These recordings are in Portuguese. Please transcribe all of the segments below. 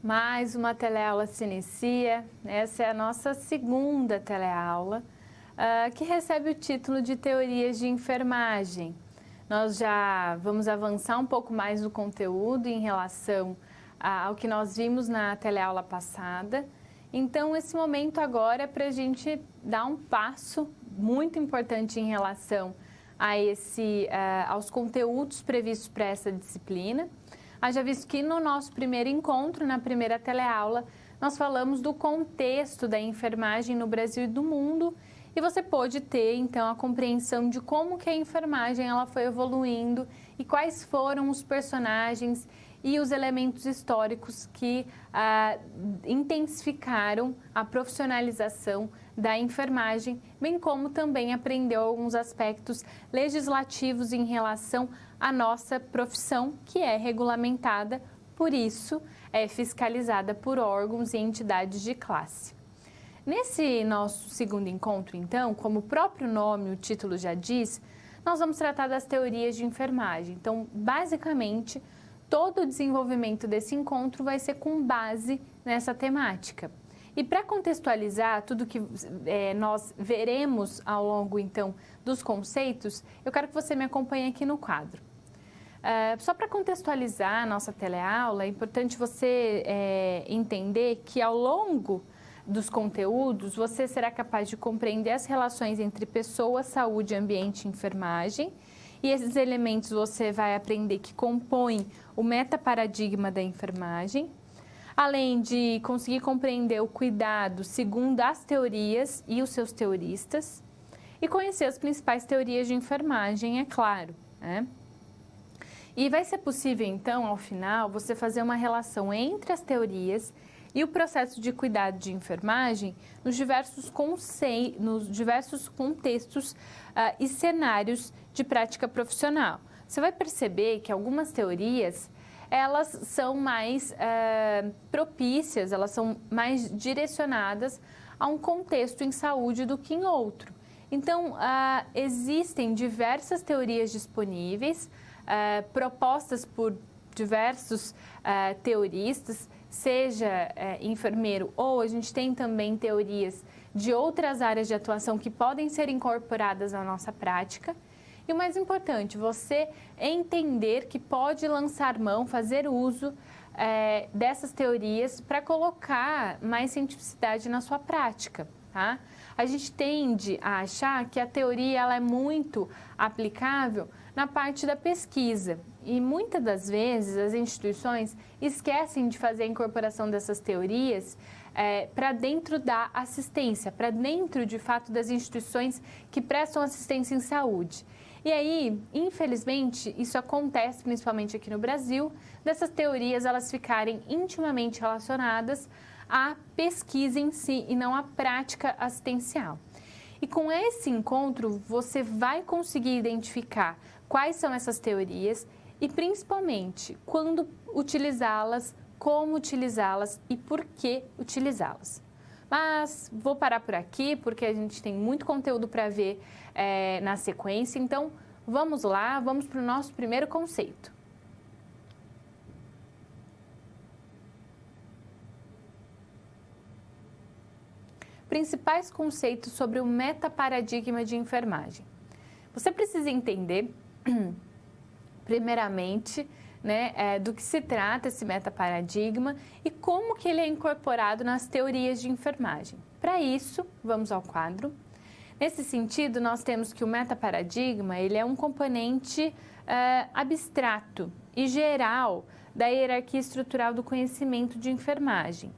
Mais uma teleaula se inicia. Essa é a nossa segunda teleaula, que recebe o título de Teorias de Enfermagem. Nós já vamos avançar um pouco mais no conteúdo em relação ao que nós vimos na teleaula passada. Então, esse momento agora é para a gente dar um passo muito importante em relação aos conteúdos previstos para essa disciplina. Haja visto que no nosso primeiro encontro, na primeira teleaula, nós falamos do contexto da enfermagem no Brasil e do mundo, e você pôde ter, então, a compreensão de como que a enfermagem ela foi evoluindo e quais foram os personagens e os elementos históricos que intensificaram a profissionalização da enfermagem, bem como também aprendeu alguns aspectos legislativos em relação à nossa profissão, que é regulamentada, por isso é fiscalizada por órgãos e entidades de classe. Nesse nosso segundo encontro, então, como o próprio nome, o título já diz, nós vamos tratar das teorias de enfermagem. Então, basicamente, todo o desenvolvimento desse encontro vai ser com base nessa temática. E para contextualizar tudo que nós veremos ao longo, então, dos conceitos, eu quero que você me acompanhe aqui no quadro. Só para contextualizar a nossa teleaula, é importante você entender que ao longo dos conteúdos, você será capaz de compreender as relações entre pessoa, saúde, ambiente e enfermagem. E esses elementos você vai aprender que compõem o metaparadigma da enfermagem, além de conseguir compreender o cuidado segundo as teorias e os seus teoristas, e conhecer as principais teorias de enfermagem, é claro, né? E vai ser possível, então, ao final, você fazer uma relação entre as teorias e o processo de cuidado de enfermagem nos diversos contextos e cenários de prática profissional. Você vai perceber que algumas teorias, elas são mais propícias, elas são mais direcionadas a um contexto em saúde do que em outro. Então, existem diversas teorias disponíveis, propostas por diversos teoristas, seja enfermeiro ou a gente tem também teorias de outras áreas de atuação que podem ser incorporadas na nossa prática. E o mais importante, você entender que pode lançar mão, fazer uso dessas teorias para colocar mais cientificidade na sua prática, tá? A gente tende a achar que a teoria ela é muito aplicável na parte da pesquisa e muitas das vezes as instituições esquecem de fazer a incorporação dessas teorias para dentro da assistência, para dentro de fato das instituições que prestam assistência em saúde. E aí, infelizmente, isso acontece principalmente aqui no Brasil, dessas teorias elas ficarem intimamente relacionadas à pesquisa em si e não à prática assistencial. E com esse encontro, você vai conseguir identificar quais são essas teorias e, principalmente, quando utilizá-las, como utilizá-las e por que utilizá-las. Mas vou parar por aqui, porque a gente tem muito conteúdo para ver na sequência. Então, vamos lá, vamos para o nosso primeiro conceito. Principais conceitos sobre o metaparadigma de enfermagem. Você precisa entender, primeiramente, do que se trata esse metaparadigma e como que ele é incorporado nas teorias de enfermagem. Para isso, vamos ao quadro. Nesse sentido, nós temos que o metaparadigma ele é um componente abstrato e geral da hierarquia estrutural do conhecimento de enfermagem.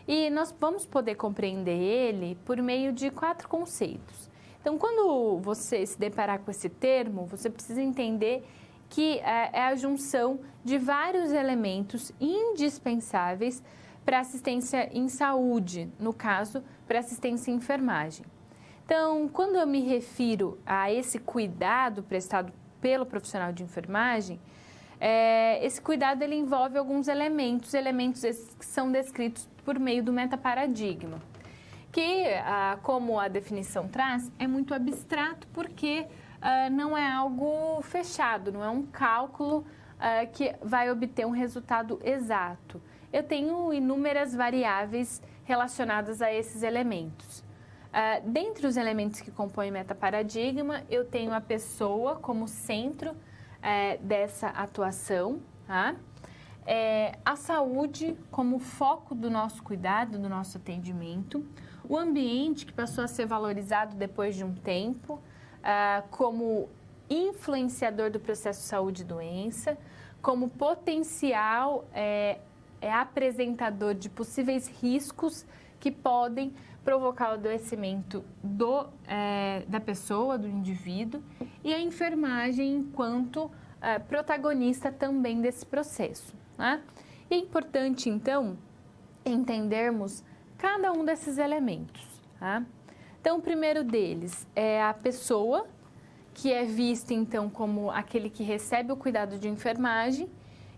E nós vamos poder compreender ele por meio de 4 conceitos. Então, quando você se deparar com esse termo, você precisa entender que é a junção de vários elementos indispensáveis para assistência em saúde, no caso, para assistência em enfermagem. Então, quando eu me refiro a esse cuidado prestado pelo profissional de enfermagem, esse cuidado ele envolve alguns elementos esses que são descritos por meio do metaparadigma, que, como a definição traz, é muito abstrato porque não é algo fechado, não é um cálculo que vai obter um resultado exato. eu tenho inúmeras variáveis relacionadas a esses elementos. Dentre os elementos que compõem metaparadigma, eu tenho a pessoa como centro dessa atuação, tá? A saúde como foco do nosso cuidado, do nosso atendimento, o ambiente que passou a ser valorizado depois de um tempo, como influenciador do processo saúde e doença, como potencial apresentador de possíveis riscos que podem provocar o adoecimento da pessoa, do indivíduo, e a enfermagem enquanto protagonista também desse processo. Né? E é importante, então, entendermos cada um desses elementos. Tá? Então, o primeiro deles é a pessoa, que é vista, então, como aquele que recebe o cuidado de enfermagem,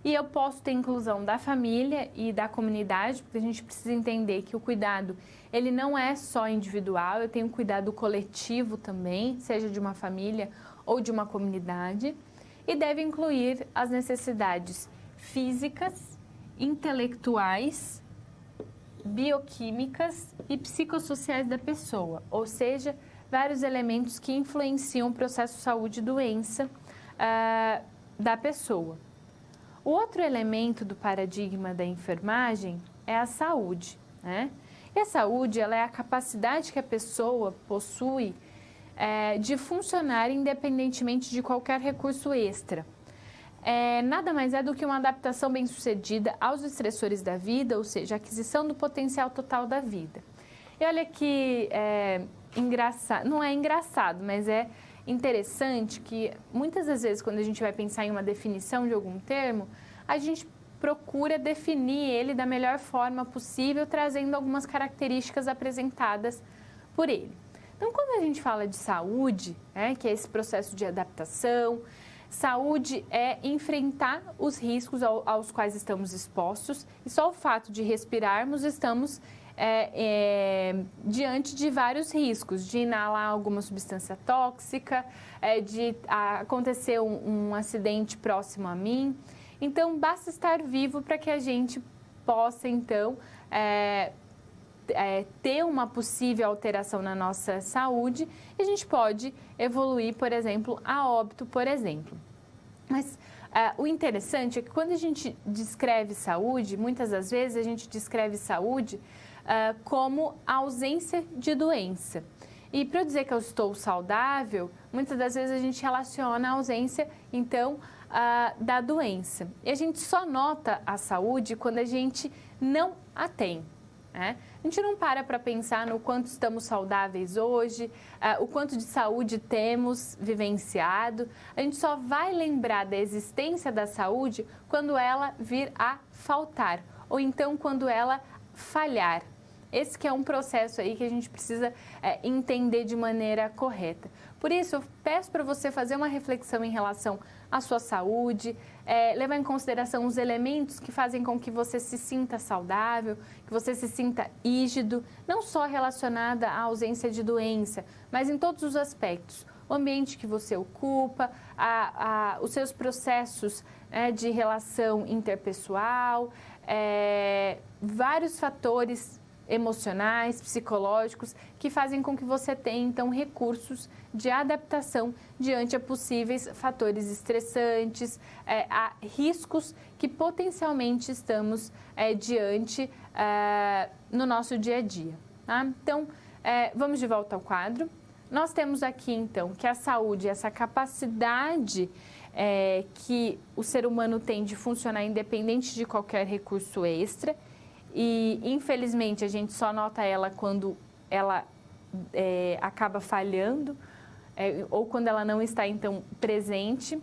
e eu posso ter inclusão da família e da comunidade, porque a gente precisa entender que o cuidado, ele não é só individual, eu tenho um cuidado coletivo também, seja de uma família ou de uma comunidade, e deve incluir as necessidades físicas, intelectuais, bioquímicas e psicossociais da pessoa, ou seja, vários elementos que influenciam o processo saúde e doença da pessoa. O outro elemento do paradigma da enfermagem é a saúde, né? E a saúde, ela é a capacidade que a pessoa possui de funcionar independentemente de qualquer recurso extra. Nada mais é do que uma adaptação bem-sucedida aos estressores da vida, ou seja, a aquisição do potencial total da vida. E olha que engraçado, não é engraçado, mas é interessante que muitas das vezes quando a gente vai pensar em uma definição de algum termo, a gente procura definir ele da melhor forma possível, trazendo algumas características apresentadas por ele. Então, quando a gente fala de saúde, que é esse processo de adaptação, saúde é enfrentar os riscos aos quais estamos expostos e só o fato de respirarmos estamos diante de vários riscos, de inalar alguma substância tóxica, de acontecer um acidente próximo a mim. Então, basta estar vivo para que a gente possa, então, ter uma possível alteração na nossa saúde e a gente pode evoluir, por exemplo, a óbito, por exemplo. Mas o interessante é que quando a gente descreve saúde, muitas das vezes a gente descreve saúde como ausência de doença. E para eu dizer que eu estou saudável, muitas das vezes a gente relaciona a ausência, então, da doença. E a gente só nota a saúde quando a gente não a tem. A gente não para pensar no quanto estamos saudáveis hoje, o quanto de saúde temos vivenciado. A gente só vai lembrar da existência da saúde quando ela vir a faltar, ou então quando ela falhar. Esse que é um processo aí que a gente precisa entender de maneira correta. Por isso, eu peço para você fazer uma reflexão em relação à sua saúde, levar em consideração os elementos que fazem com que você se sinta saudável, que você se sinta rígido, não só relacionada à ausência de doença, mas em todos os aspectos. O ambiente que você ocupa, os seus processos de relação interpessoal, vários fatores emocionais, psicológicos, que fazem com que você tenha, então, recursos de adaptação diante a possíveis fatores estressantes, a riscos que potencialmente estamos diante no nosso dia a dia. Tá? Então, vamos de volta ao quadro. Nós temos aqui, então, que a saúde, essa capacidade que o ser humano tem de funcionar independente de qualquer recurso extra, e, infelizmente, a gente só nota ela quando ela acaba falhando ou quando ela não está, então, presente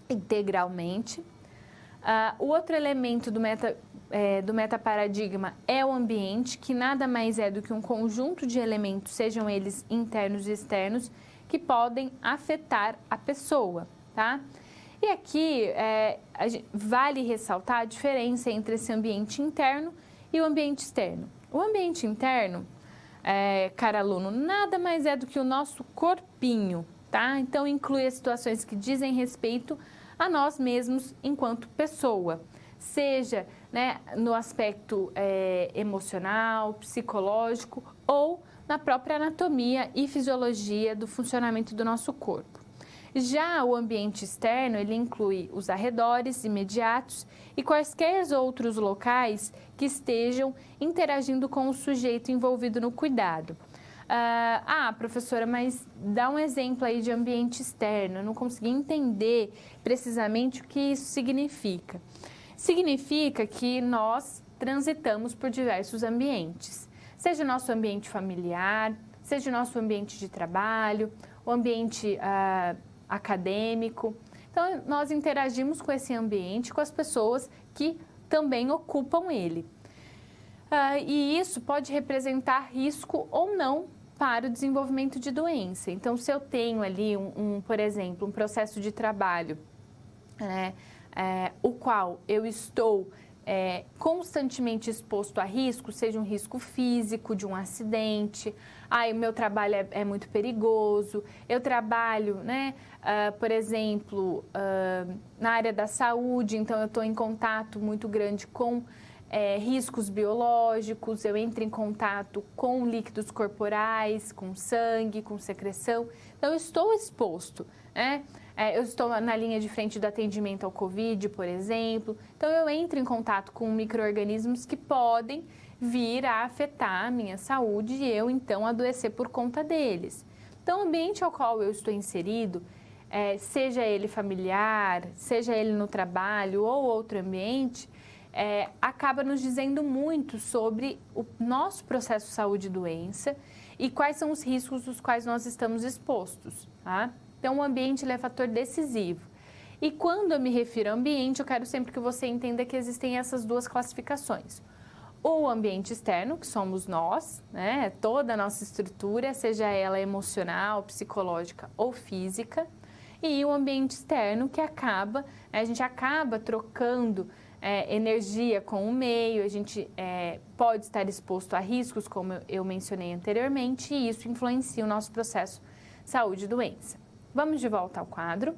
integralmente. O outro elemento do metaparadigma é o ambiente, que nada mais é do que um conjunto de elementos, sejam eles internos e externos, que podem afetar a pessoa, tá? E aqui vale ressaltar a diferença entre esse ambiente interno e o ambiente externo. O ambiente interno, cara aluno, nada mais é do que o nosso corpinho, tá? Então, inclui as situações que dizem respeito a nós mesmos enquanto pessoa. seja, né, no aspecto emocional, psicológico ou na própria anatomia e fisiologia do funcionamento do nosso corpo. Já o ambiente externo, ele inclui os arredores imediatos e quaisquer outros locais que estejam interagindo com o sujeito envolvido no cuidado. Professora, mas dá um exemplo aí de ambiente externo, eu não consegui entender precisamente o que isso significa. Significa que nós transitamos por diversos ambientes, seja nosso ambiente familiar, seja nosso ambiente de trabalho, o ambiente acadêmico. Então, nós interagimos com esse ambiente, com as pessoas que também ocupam ele. E isso pode representar risco ou não para o desenvolvimento de doença. Então, se eu tenho ali, por exemplo, um processo de trabalho, né, o qual eu estou constantemente exposto a risco, seja um risco físico, de um acidente, o meu trabalho é muito perigoso, eu trabalho, né, por exemplo, na área da saúde, então eu estou em contato muito grande com riscos biológicos, eu entro em contato com líquidos corporais, com sangue, com secreção, então eu estou exposto, né? Eu estou na linha de frente do atendimento ao Covid, por exemplo, então eu entro em contato com micro-organismos que podem vir a afetar a minha saúde e eu, então, adoecer por conta deles. Então, o ambiente ao qual eu estou inserido, seja ele familiar, seja ele no trabalho ou outro ambiente, acaba nos dizendo muito sobre o nosso processo saúde e doença e quais são os riscos dos quais nós estamos expostos, tá? Então, o ambiente é fator decisivo. E quando eu me refiro ao ambiente, eu quero sempre que você entenda que existem essas duas classificações. O ambiente externo, que somos nós, né? Toda a nossa estrutura, seja ela emocional, psicológica ou física. E o ambiente externo, que a gente acaba trocando energia com o meio, a gente pode estar exposto a riscos, como eu mencionei anteriormente, e isso influencia o nosso processo saúde e doença. Vamos de volta ao quadro.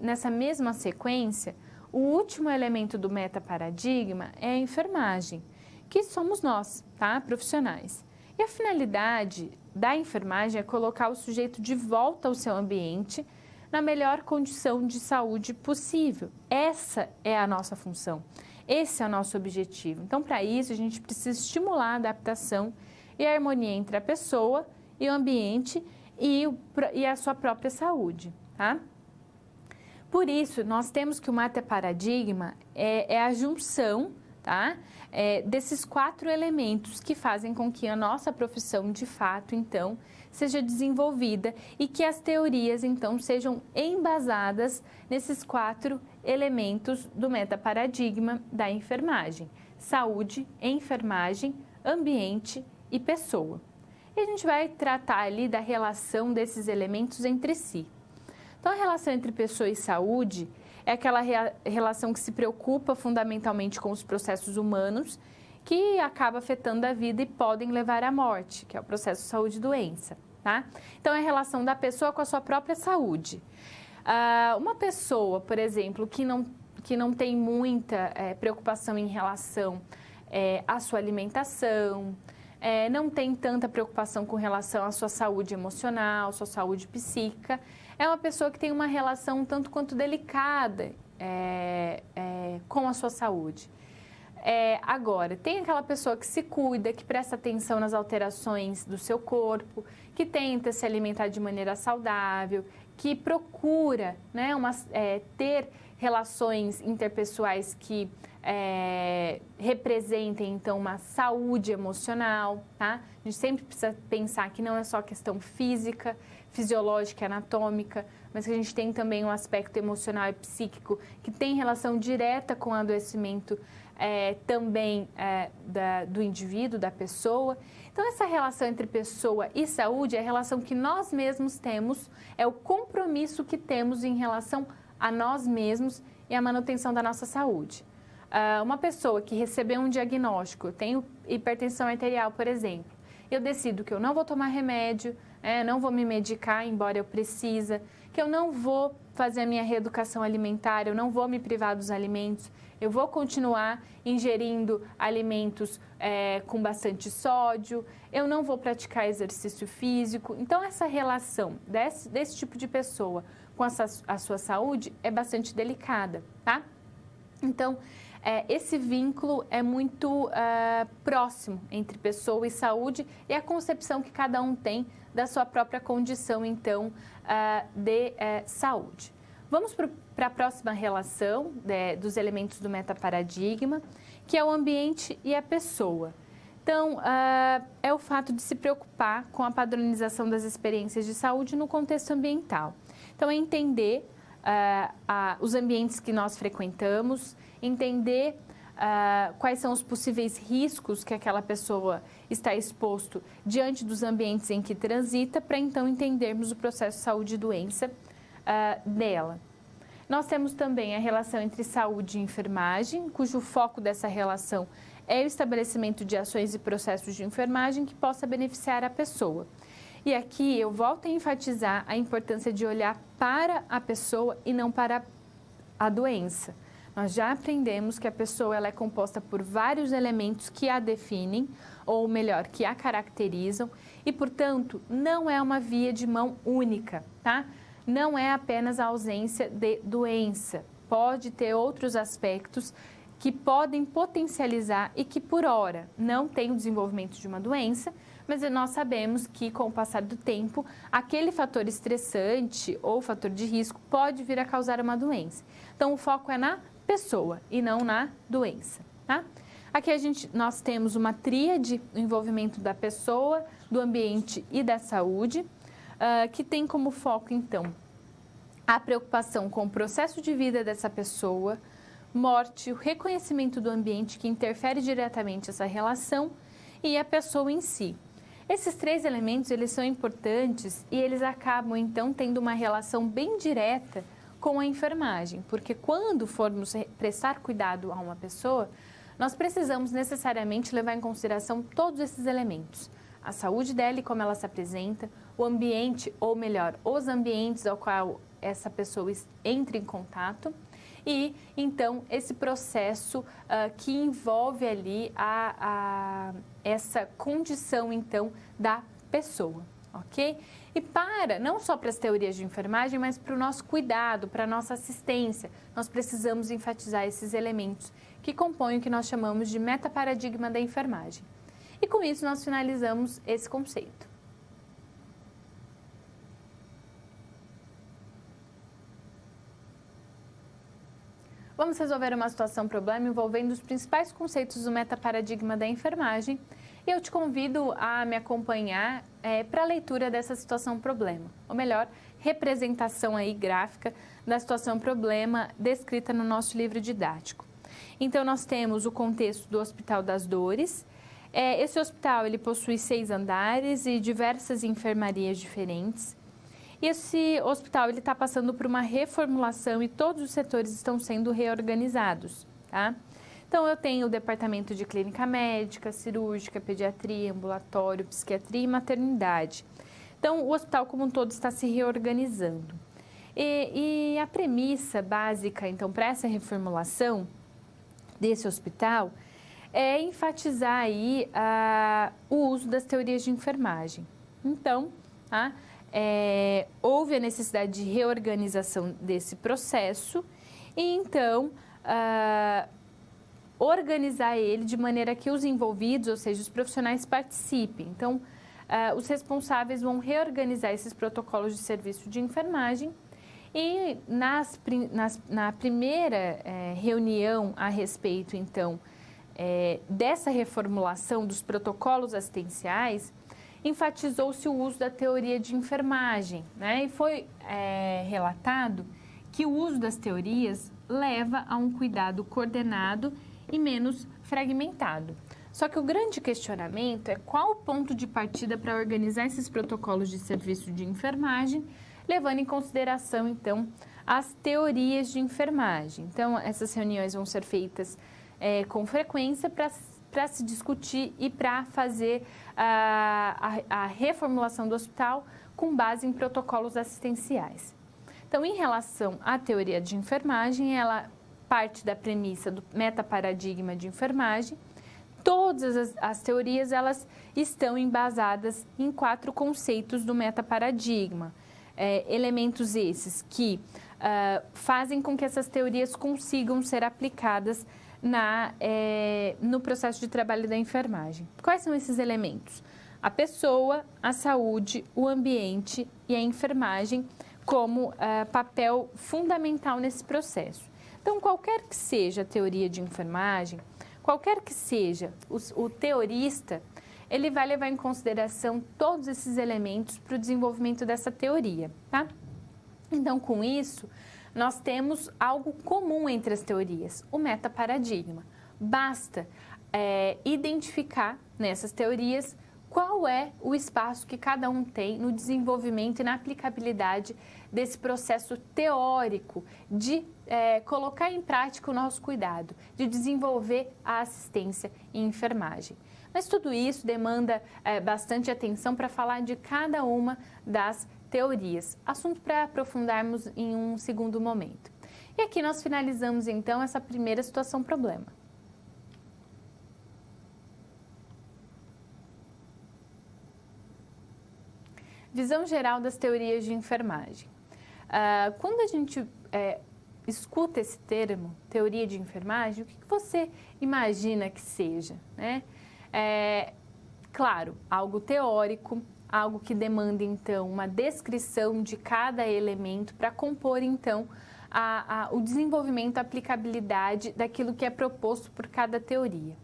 Nessa mesma sequência, o último elemento do metaparadigma é a enfermagem, que somos nós, tá? Profissionais. E a finalidade da enfermagem é colocar o sujeito de volta ao seu ambiente na melhor condição de saúde possível. Essa é a nossa função, esse é o nosso objetivo. Então, para isso, a gente precisa estimular a adaptação e a harmonia entre a pessoa e o ambiente e a sua própria saúde, tá? Por isso, nós temos que o metaparadigma é a junção, tá? Desses 4 elementos que fazem com que a nossa profissão, de fato, então, seja desenvolvida e que as teorias, então, sejam embasadas nesses 4 elementos do metaparadigma da enfermagem: saúde, enfermagem, ambiente e pessoa. E a gente vai tratar ali da relação desses elementos entre si. Então, a relação entre pessoa e saúde é aquela relação que se preocupa fundamentalmente com os processos humanos que acaba afetando a vida e podem levar à morte, que é o processo saúde e doença, tá? Então, é a relação da pessoa com a sua própria saúde. Uma pessoa, por exemplo, que não tem muita preocupação em relação à sua alimentação, não tem tanta preocupação com relação à sua saúde emocional, sua saúde psíquica, é uma pessoa que tem uma relação um tanto quanto delicada com a sua saúde. Agora, tem aquela pessoa que se cuida, que presta atenção nas alterações do seu corpo, que tenta se alimentar de maneira saudável, que procura, né, ter relações interpessoais que representem, então, uma saúde emocional, tá? A gente sempre precisa pensar que não é só questão física, fisiológica, anatômica, mas que a gente tem também um aspecto emocional e psíquico que tem relação direta com o adoecimento também do indivíduo, da pessoa. Então, essa relação entre pessoa e saúde é a relação que nós mesmos temos, é o compromisso que temos em relação a nós mesmos e a manutenção da nossa saúde. Uma pessoa que recebeu um diagnóstico, eu tenho hipertensão arterial, por exemplo, eu decido que eu não vou tomar remédio, não vou me medicar, embora eu precise, que eu não vou fazer a minha reeducação alimentar, eu não vou me privar dos alimentos, eu vou continuar ingerindo alimentos com bastante sódio, eu não vou praticar exercício físico. Então, essa relação desse tipo de pessoa com a sua saúde é bastante delicada, tá? Então, esse vínculo é muito próximo entre pessoa e saúde e a concepção que cada um tem da sua própria condição, então, de saúde. Vamos para a próxima relação dos elementos do metaparadigma, que é o ambiente e a pessoa. Então, é o fato de se preocupar com a padronização das experiências de saúde no contexto ambiental. Então, é entender os ambientes que nós frequentamos, entender quais são os possíveis riscos que aquela pessoa está exposto diante dos ambientes em que transita, para então entendermos o processo de saúde e doença dela. Nós temos também a relação entre saúde e enfermagem, cujo foco dessa relação é o estabelecimento de ações e processos de enfermagem que possa beneficiar a pessoa. E aqui eu volto a enfatizar a importância de olhar para a pessoa e não para a doença. Nós já aprendemos que a pessoa ela é composta por vários elementos que a definem, ou melhor, que a caracterizam, e, portanto, não é uma via de mão única, tá? Não é apenas a ausência de doença. Pode ter outros aspectos que podem potencializar e que, por hora, não tem o desenvolvimento de uma doença, mas nós sabemos que, com o passar do tempo, aquele fator estressante ou fator de risco pode vir a causar uma doença. Então, o foco é na pessoa e não na doença, tá? Aqui nós temos uma tríade do envolvimento da pessoa, do ambiente e da saúde, que tem como foco, então, a preocupação com o processo de vida dessa pessoa, morte, o reconhecimento do ambiente que interfere diretamente essa relação e a pessoa em si. Esses três elementos, eles são importantes e eles acabam, então, tendo uma relação bem direta com a enfermagem, porque quando formos prestar cuidado a uma pessoa, nós precisamos necessariamente levar em consideração todos esses elementos. A saúde dela e como ela se apresenta, o ambiente, ou melhor, os ambientes ao qual essa pessoa entra em contato e, então, esse processo que envolve ali essa condição, então, da pessoa, ok? E não só para as teorias de enfermagem, mas para o nosso cuidado, para a nossa assistência, nós precisamos enfatizar esses elementos que compõem o que nós chamamos de metaparadigma da enfermagem. E com isso nós finalizamos esse conceito. Vamos resolver uma situação-problema envolvendo os principais conceitos do metaparadigma da enfermagem e eu te convido a me acompanhar para a leitura dessa situação-problema, ou melhor, representação aí gráfica da situação-problema descrita no nosso livro didático. Então, nós temos o contexto do Hospital das Dores. Esse hospital ele possui 6 andares e diversas enfermarias diferentes. E esse hospital está passando por uma reformulação e todos os setores estão sendo reorganizados, tá? Então, eu tenho o departamento de clínica médica, cirúrgica, pediatria, ambulatório, psiquiatria e maternidade. Então, o hospital como um todo está se reorganizando. E a premissa básica, então, para essa reformulação desse hospital é enfatizar aí o uso das teorias de enfermagem. Então, houve a necessidade de reorganização desse processo e, então, organizar ele de maneira que os envolvidos, ou seja, os profissionais, participem. Então, os responsáveis vão reorganizar esses protocolos de serviço de enfermagem e na primeira reunião a respeito, então, dessa reformulação dos protocolos assistenciais, enfatizou-se o uso da teoria de enfermagem, né? E foi relatado que o uso das teorias leva a um cuidado coordenado e menos fragmentado. Só que o grande questionamento é qual o ponto de partida para organizar esses protocolos de serviço de enfermagem, levando em consideração, então, as teorias de enfermagem. Então, essas reuniões vão ser feitas com frequência para se discutir e para fazer a reformulação do hospital com base em protocolos assistenciais. Então, em relação à teoria de enfermagem, ela parte da premissa do metaparadigma de enfermagem. Todas as teorias, elas estão embasadas em 4 conceitos do metaparadigma. Elementos esses que fazem com que essas teorias consigam ser aplicadas no processo de trabalho da enfermagem. Quais são esses elementos? A pessoa, a saúde, o ambiente e a enfermagem como papel fundamental nesse processo. Então, qualquer que seja a teoria de enfermagem, qualquer que seja o teorista, ele vai levar em consideração todos esses elementos para o desenvolvimento dessa teoria, tá? Então, com isso, nós temos algo comum entre as teorias, o metaparadigma. Basta identificar nessas teorias qual é o espaço que cada um tem no desenvolvimento e na aplicabilidade desse processo teórico de colocar em prática o nosso cuidado, de desenvolver a assistência e enfermagem. Mas tudo isso demanda bastante atenção para falar de cada uma das teorias, assunto para aprofundarmos em um segundo momento. E aqui nós finalizamos então essa primeira situação-problema. Visão geral das teorias de enfermagem. Quando a gente escuta esse termo, teoria de enfermagem, o que você imagina que seja, né? Claro, algo teórico, algo que demanda, então, uma descrição de cada elemento para compor, então, o desenvolvimento, a aplicabilidade daquilo que é proposto por cada teoria.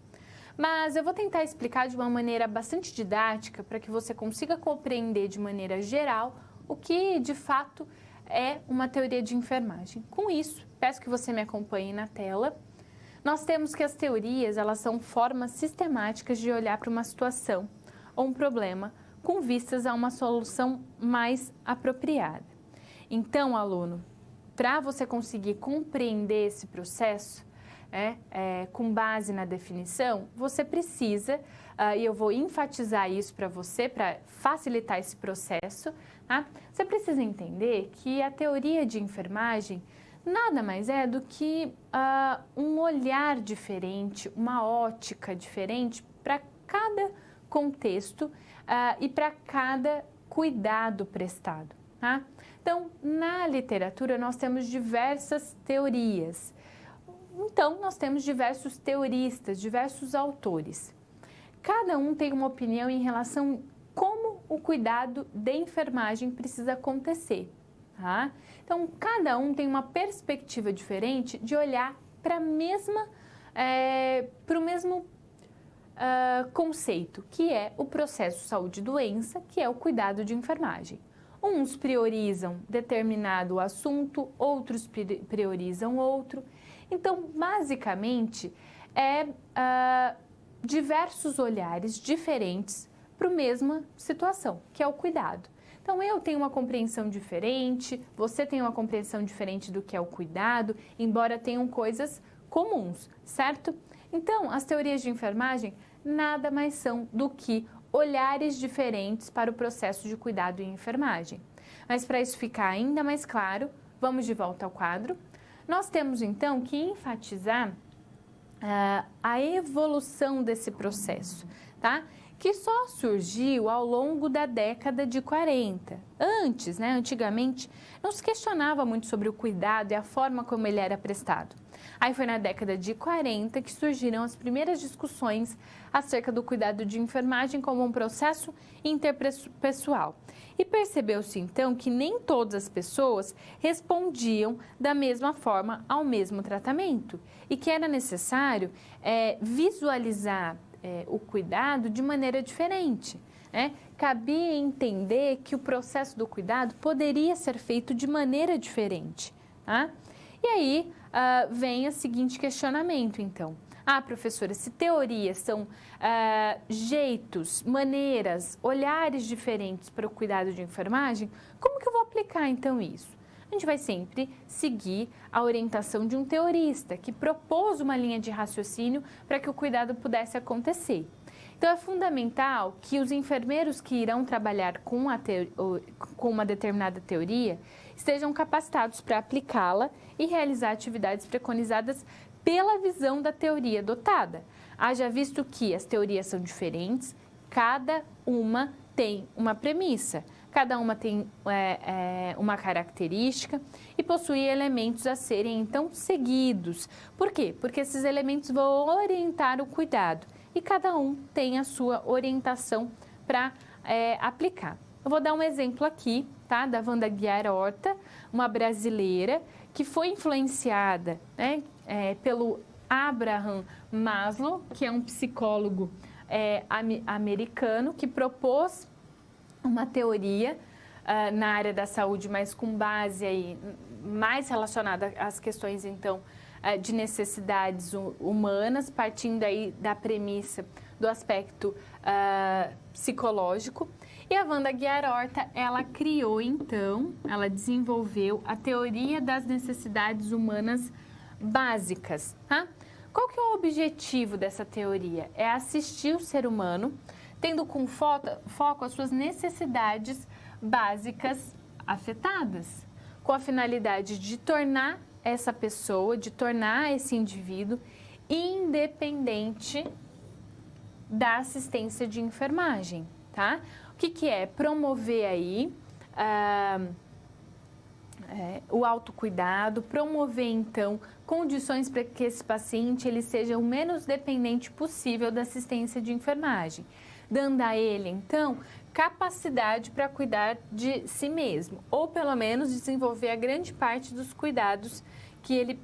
Mas eu vou tentar explicar de uma maneira bastante didática para que você consiga compreender de maneira geral o que, de fato, é uma teoria de enfermagem. Com isso, peço que você me acompanhe na tela. Nós temos que as teorias, elas são formas sistemáticas de olhar para uma situação ou um problema com vistas a uma solução mais apropriada. Então, aluno, para você conseguir compreender esse processo, com base na definição, você precisa, e eu vou enfatizar isso para você, para facilitar esse processo, tá? Você precisa entender que a teoria de enfermagem nada mais é do que um olhar diferente, uma ótica diferente para cada contexto e para cada cuidado prestado, tá? Então, na literatura, nós temos diversas teorias. Então, nós temos diversos teoristas, diversos autores. Cada um tem uma opinião em relação a como o cuidado de enfermagem precisa acontecer, tá? Então, cada um tem uma perspectiva diferente de olhar para o mesmo conceito, que é o processo saúde-doença, que é o cuidado de enfermagem. Uns priorizam determinado assunto, outros priorizam outro. Então, basicamente, diversos olhares diferentes para a mesma situação, que é o cuidado. Então, eu tenho uma compreensão diferente, você tem uma compreensão diferente do que é o cuidado, embora tenham coisas comuns, certo? Então, as teorias de enfermagem nada mais são do que olhares diferentes para o processo de cuidado e enfermagem. Mas para isso ficar ainda mais claro, vamos de volta ao quadro. Nós temos então que enfatizar a evolução desse processo, tá? Que só surgiu ao longo da década de 40. Antigamente, não se questionava muito sobre o cuidado e a forma como ele era prestado. Aí foi na década de 40 que surgiram as primeiras discussões acerca do cuidado de enfermagem como um processo interpessoal. E percebeu-se então que nem todas as pessoas respondiam da mesma forma ao mesmo tratamento e que era necessário visualizar o cuidado de maneira diferente. Cabia entender que o processo do cuidado poderia ser feito de maneira diferente. Tá? E aí vem o seguinte questionamento, então. Professora, se teorias são jeitos, maneiras, olhares diferentes para o cuidado de enfermagem, como que eu vou aplicar, então, isso? A gente vai sempre seguir a orientação de um teorista que propôs uma linha de raciocínio para que o cuidado pudesse acontecer. Então, é fundamental que os enfermeiros que irão trabalhar com uma determinada teoria estejam capacitados para aplicá-la e realizar atividades preconizadas pela visão da teoria adotada. Haja visto que as teorias são diferentes, cada uma tem uma premissa, cada uma tem uma característica e possui elementos a serem, então, seguidos. Por quê? Porque esses elementos vão orientar o cuidado e cada um tem a sua orientação para aplicar. Eu vou dar um exemplo aqui, tá? Da Wanda Guiar Horta, uma brasileira que foi influenciada, né, pelo Abraham Maslow, que é um psicólogo americano, que propôs uma teoria na área da saúde, mas com base aí, mais relacionada às questões, então, de necessidades humanas, partindo aí da premissa do aspecto psicológico. E a Wanda Guiar Horta, ela criou, então, ela desenvolveu a teoria das necessidades humanas básicas, tá? Qual que é o objetivo dessa teoria? É assistir o ser humano, tendo com foco as suas necessidades básicas afetadas, com a finalidade de tornar essa pessoa, de tornar esse indivíduo independente da assistência de enfermagem, tá? O que é? Promover aí o autocuidado, promover, então, condições para que esse paciente ele seja o menos dependente possível da assistência de enfermagem, dando a ele, então, capacidade para cuidar de si mesmo, ou pelo menos desenvolver a grande parte dos cuidados que ele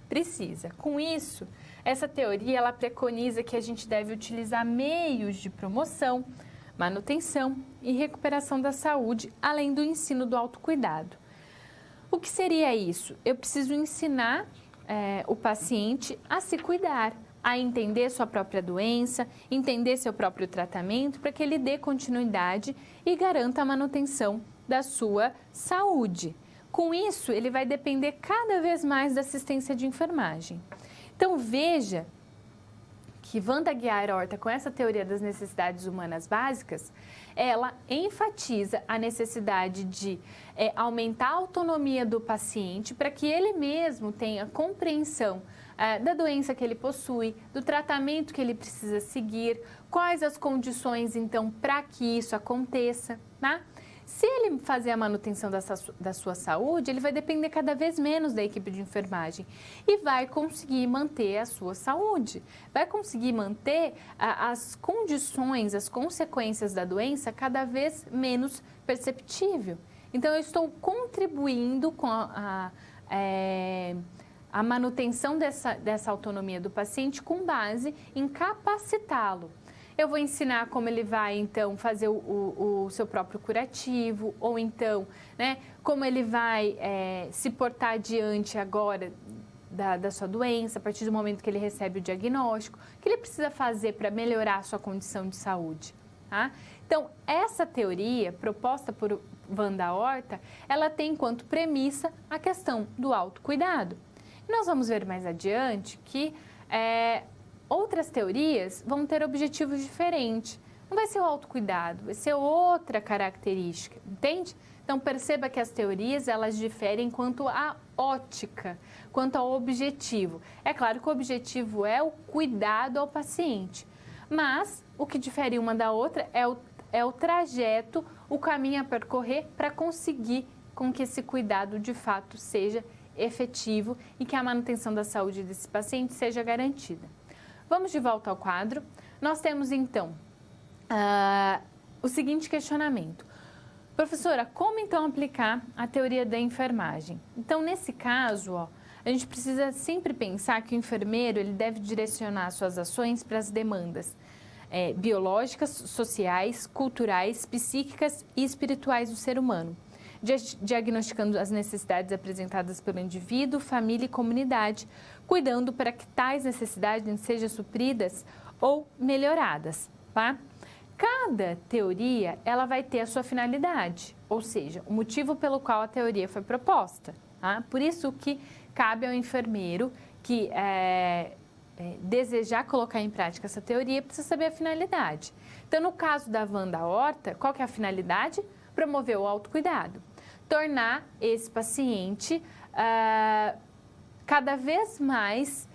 precisa. Com isso, essa teoria ela preconiza que a gente deve utilizar meios de promoção, manutenção e recuperação da saúde, além do ensino do autocuidado. O que seria isso? Eu preciso ensinar o paciente a se cuidar, a entender sua própria doença, entender seu próprio tratamento, para que ele dê continuidade e garanta a manutenção da sua saúde. Com isso, ele vai depender cada vez mais da assistência de enfermagem. Então, veja que Wanda Guiar Horta, com essa teoria das necessidades humanas básicas, ela enfatiza a necessidade de aumentar a autonomia do paciente para que ele mesmo tenha compreensão da doença que ele possui, do tratamento que ele precisa seguir, quais as condições, então, para que isso aconteça, tá? Se ele fazer a manutenção da sua saúde, ele vai depender cada vez menos da equipe de enfermagem e vai conseguir manter a sua saúde, vai conseguir manter as condições, as consequências da doença cada vez menos perceptível. Então, eu estou contribuindo com a manutenção dessa autonomia do paciente com base em capacitá-lo. Eu vou ensinar como ele vai, então, fazer o seu próprio curativo, ou então, né, como ele vai se portar diante agora da sua doença, a partir do momento que ele recebe o diagnóstico, o que ele precisa fazer para melhorar a sua condição de saúde, tá? Então, essa teoria proposta por Wanda Horta, ela tem enquanto premissa a questão do autocuidado. Nós vamos ver mais adiante que outras teorias vão ter objetivos diferentes. Não vai ser o autocuidado, vai ser outra característica, entende? Então, perceba que as teorias, elas diferem quanto à ótica, quanto ao objetivo. É claro que o objetivo é o cuidado ao paciente, mas o que difere uma da outra é o trajeto, o caminho a percorrer para conseguir com que esse cuidado, de fato, seja efetivo e que a manutenção da saúde desse paciente seja garantida. Vamos de volta ao quadro. Nós temos, então, o seguinte questionamento. Professora, como, então, aplicar a teoria da enfermagem? Então, nesse caso, a gente precisa sempre pensar que o enfermeiro ele deve direcionar suas ações para as demandas biológicas, sociais, culturais, psíquicas e espirituais do ser humano, diagnosticando as necessidades apresentadas pelo indivíduo, família e comunidade, cuidando para que tais necessidades sejam supridas ou melhoradas, tá? Cada teoria, ela vai ter a sua finalidade, ou seja, o motivo pelo qual a teoria foi proposta. Tá? Por isso que cabe ao enfermeiro que desejar colocar em prática essa teoria, precisa saber a finalidade. Então, no caso da Wanda Horta, qual que é a finalidade? Promover o autocuidado. Tornar esse paciente cada vez mais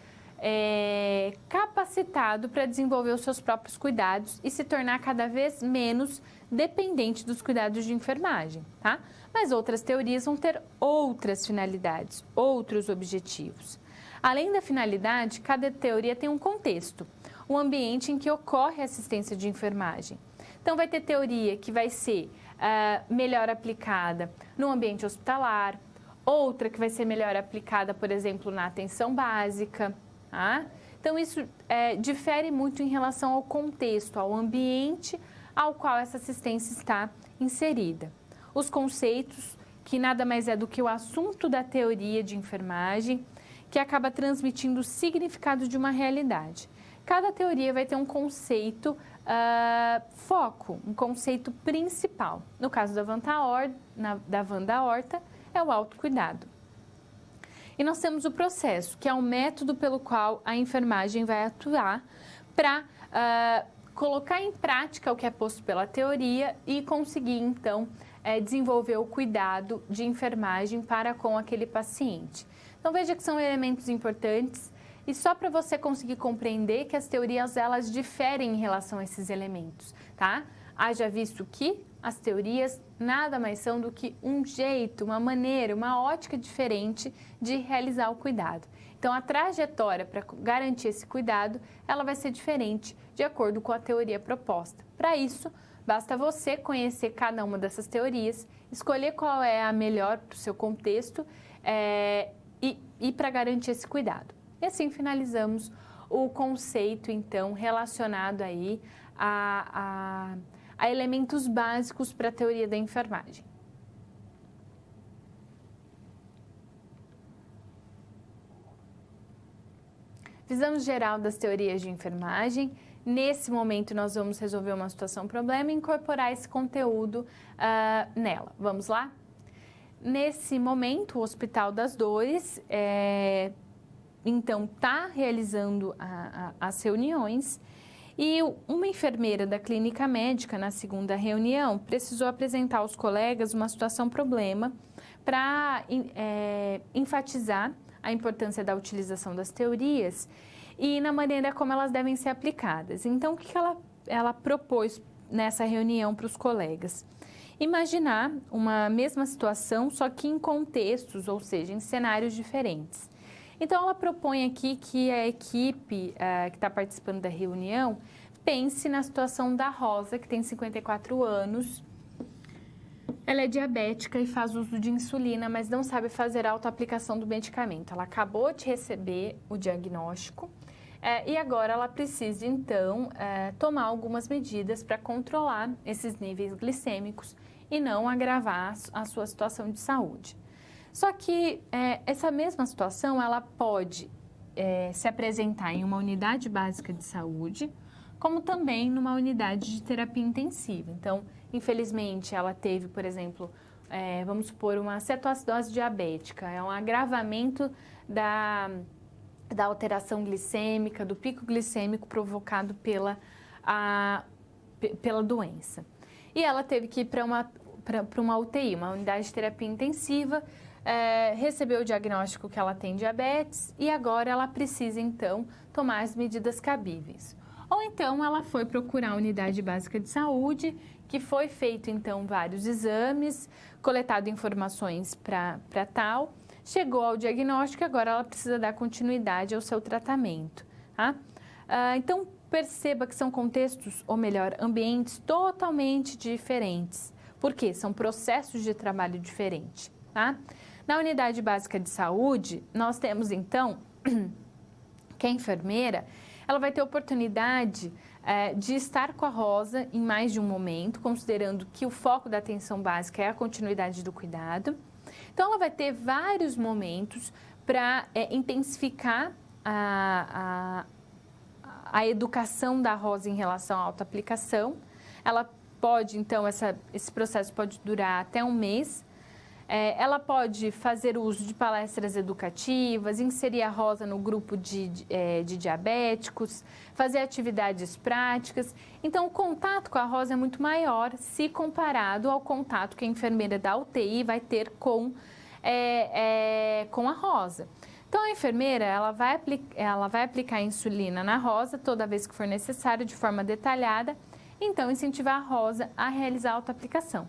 capacitado para desenvolver os seus próprios cuidados e se tornar cada vez menos dependente dos cuidados de enfermagem, tá? Mas outras teorias vão ter outras finalidades, outros objetivos. Além da finalidade, cada teoria tem um contexto, o ambiente em que ocorre a assistência de enfermagem. Então, vai ter teoria que vai ser melhor aplicada no ambiente hospitalar, outra que vai ser melhor aplicada, por exemplo, na atenção básica. Tá? Então, isso difere muito em relação ao contexto, ao ambiente ao qual essa assistência está inserida. Os conceitos, que nada mais é do que o assunto da teoria de enfermagem, que acaba transmitindo o significado de uma realidade. Cada teoria vai ter um conceito foco, um conceito principal. No caso da Wanda Horta, é o autocuidado. E nós temos o processo, que é o método pelo qual a enfermagem vai atuar para colocar em prática o que é posto pela teoria e conseguir, então, desenvolver o cuidado de enfermagem para com aquele paciente. Então, veja que são elementos importantes e só para você conseguir compreender que as teorias, elas diferem em relação a esses elementos, tá? Haja visto que as teorias nada mais são do que um jeito, uma maneira, uma ótica diferente de realizar o cuidado. Então, a trajetória para garantir esse cuidado, ela vai ser diferente de acordo com a teoria proposta. Para isso, basta você conhecer cada uma dessas teorias, escolher qual é a melhor para o seu contexto e para garantir esse cuidado. E assim finalizamos o conceito, então, relacionado aí a elementos básicos para a teoria da enfermagem. Visão geral das teorias de enfermagem. Nesse momento, nós vamos resolver uma situação-problema e incorporar esse conteúdo nela. Vamos lá? Nesse momento, o Hospital das Dores, então, está realizando as reuniões e uma enfermeira da clínica médica, na segunda reunião, precisou apresentar aos colegas uma situação-problema para enfatizar a importância da utilização das teorias e na maneira como elas devem ser aplicadas. Então, o que ela propôs nessa reunião para os colegas? Imaginar uma mesma situação, só que em contextos, ou seja, em cenários diferentes. Então, ela propõe aqui que a equipe que está participando da reunião pense na situação da Rosa, que tem 54 anos. Ela é diabética e faz uso de insulina, mas não sabe fazer a autoaplicação do medicamento. Ela acabou de receber o diagnóstico e agora ela precisa, então, tomar algumas medidas para controlar esses níveis glicêmicos e não agravar a sua situação de saúde. Só que essa mesma situação, ela pode se apresentar em uma unidade básica de saúde, como também numa unidade de terapia intensiva. Então, infelizmente, ela teve, por exemplo, vamos supor, uma cetoacidose diabética, é um agravamento da alteração glicêmica, do pico glicêmico provocado pela doença. E ela teve que ir para uma UTI, uma unidade de terapia intensiva, recebeu o diagnóstico que ela tem diabetes e agora ela precisa, então, tomar as medidas cabíveis. Ou então ela foi procurar a unidade básica de saúde, que foi feito, então, vários exames, coletado informações para tal, chegou ao diagnóstico e agora ela precisa dar continuidade ao seu tratamento. Tá? Então, perceba que são contextos, ou melhor, ambientes totalmente diferentes. Por quê? São processos de trabalho diferentes. Tá? Na unidade básica de saúde, nós temos, então, que a enfermeira ela vai ter oportunidade de estar com a Rosa em mais de um momento, considerando que o foco da atenção básica é a continuidade do cuidado. Então, ela vai ter vários momentos para intensificar a educação da Rosa em relação à autoaplicação. ela pode, então, esse processo pode durar até um mês. Ela pode fazer uso de palestras educativas, inserir a Rosa no grupo de diabéticos, fazer atividades práticas. Então, o contato com a Rosa é muito maior se comparado ao contato que a enfermeira da UTI vai ter com a Rosa. Então, a enfermeira ela vai aplicar a insulina na Rosa toda vez que for necessário, de forma detalhada. Então, incentivar a Rosa a realizar a autoaplicação.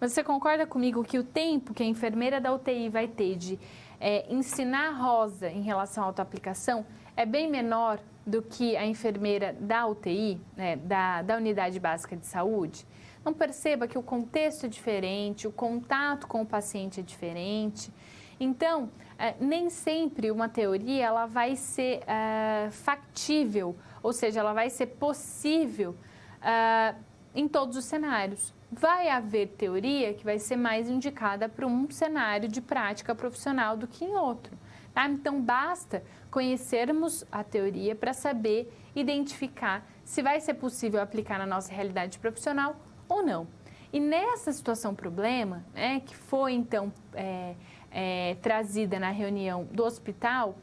Mas você concorda comigo que o tempo que a enfermeira da UTI vai ter de ensinar a Rosa em relação à autoaplicação é bem menor do que a enfermeira da UTI, né, da Unidade Básica de Saúde? Então, perceba que o contexto é diferente, o contato com o paciente é diferente. Então, nem sempre uma teoria ela vai ser factível, ou seja, ela vai ser possível em todos os cenários. Vai haver teoria que vai ser mais indicada para um cenário de prática profissional do que em outro. Tá? Então, basta conhecermos a teoria para saber identificar se vai ser possível aplicar na nossa realidade profissional ou não. E nessa situação problema, né, que foi então trazida na reunião do hospital,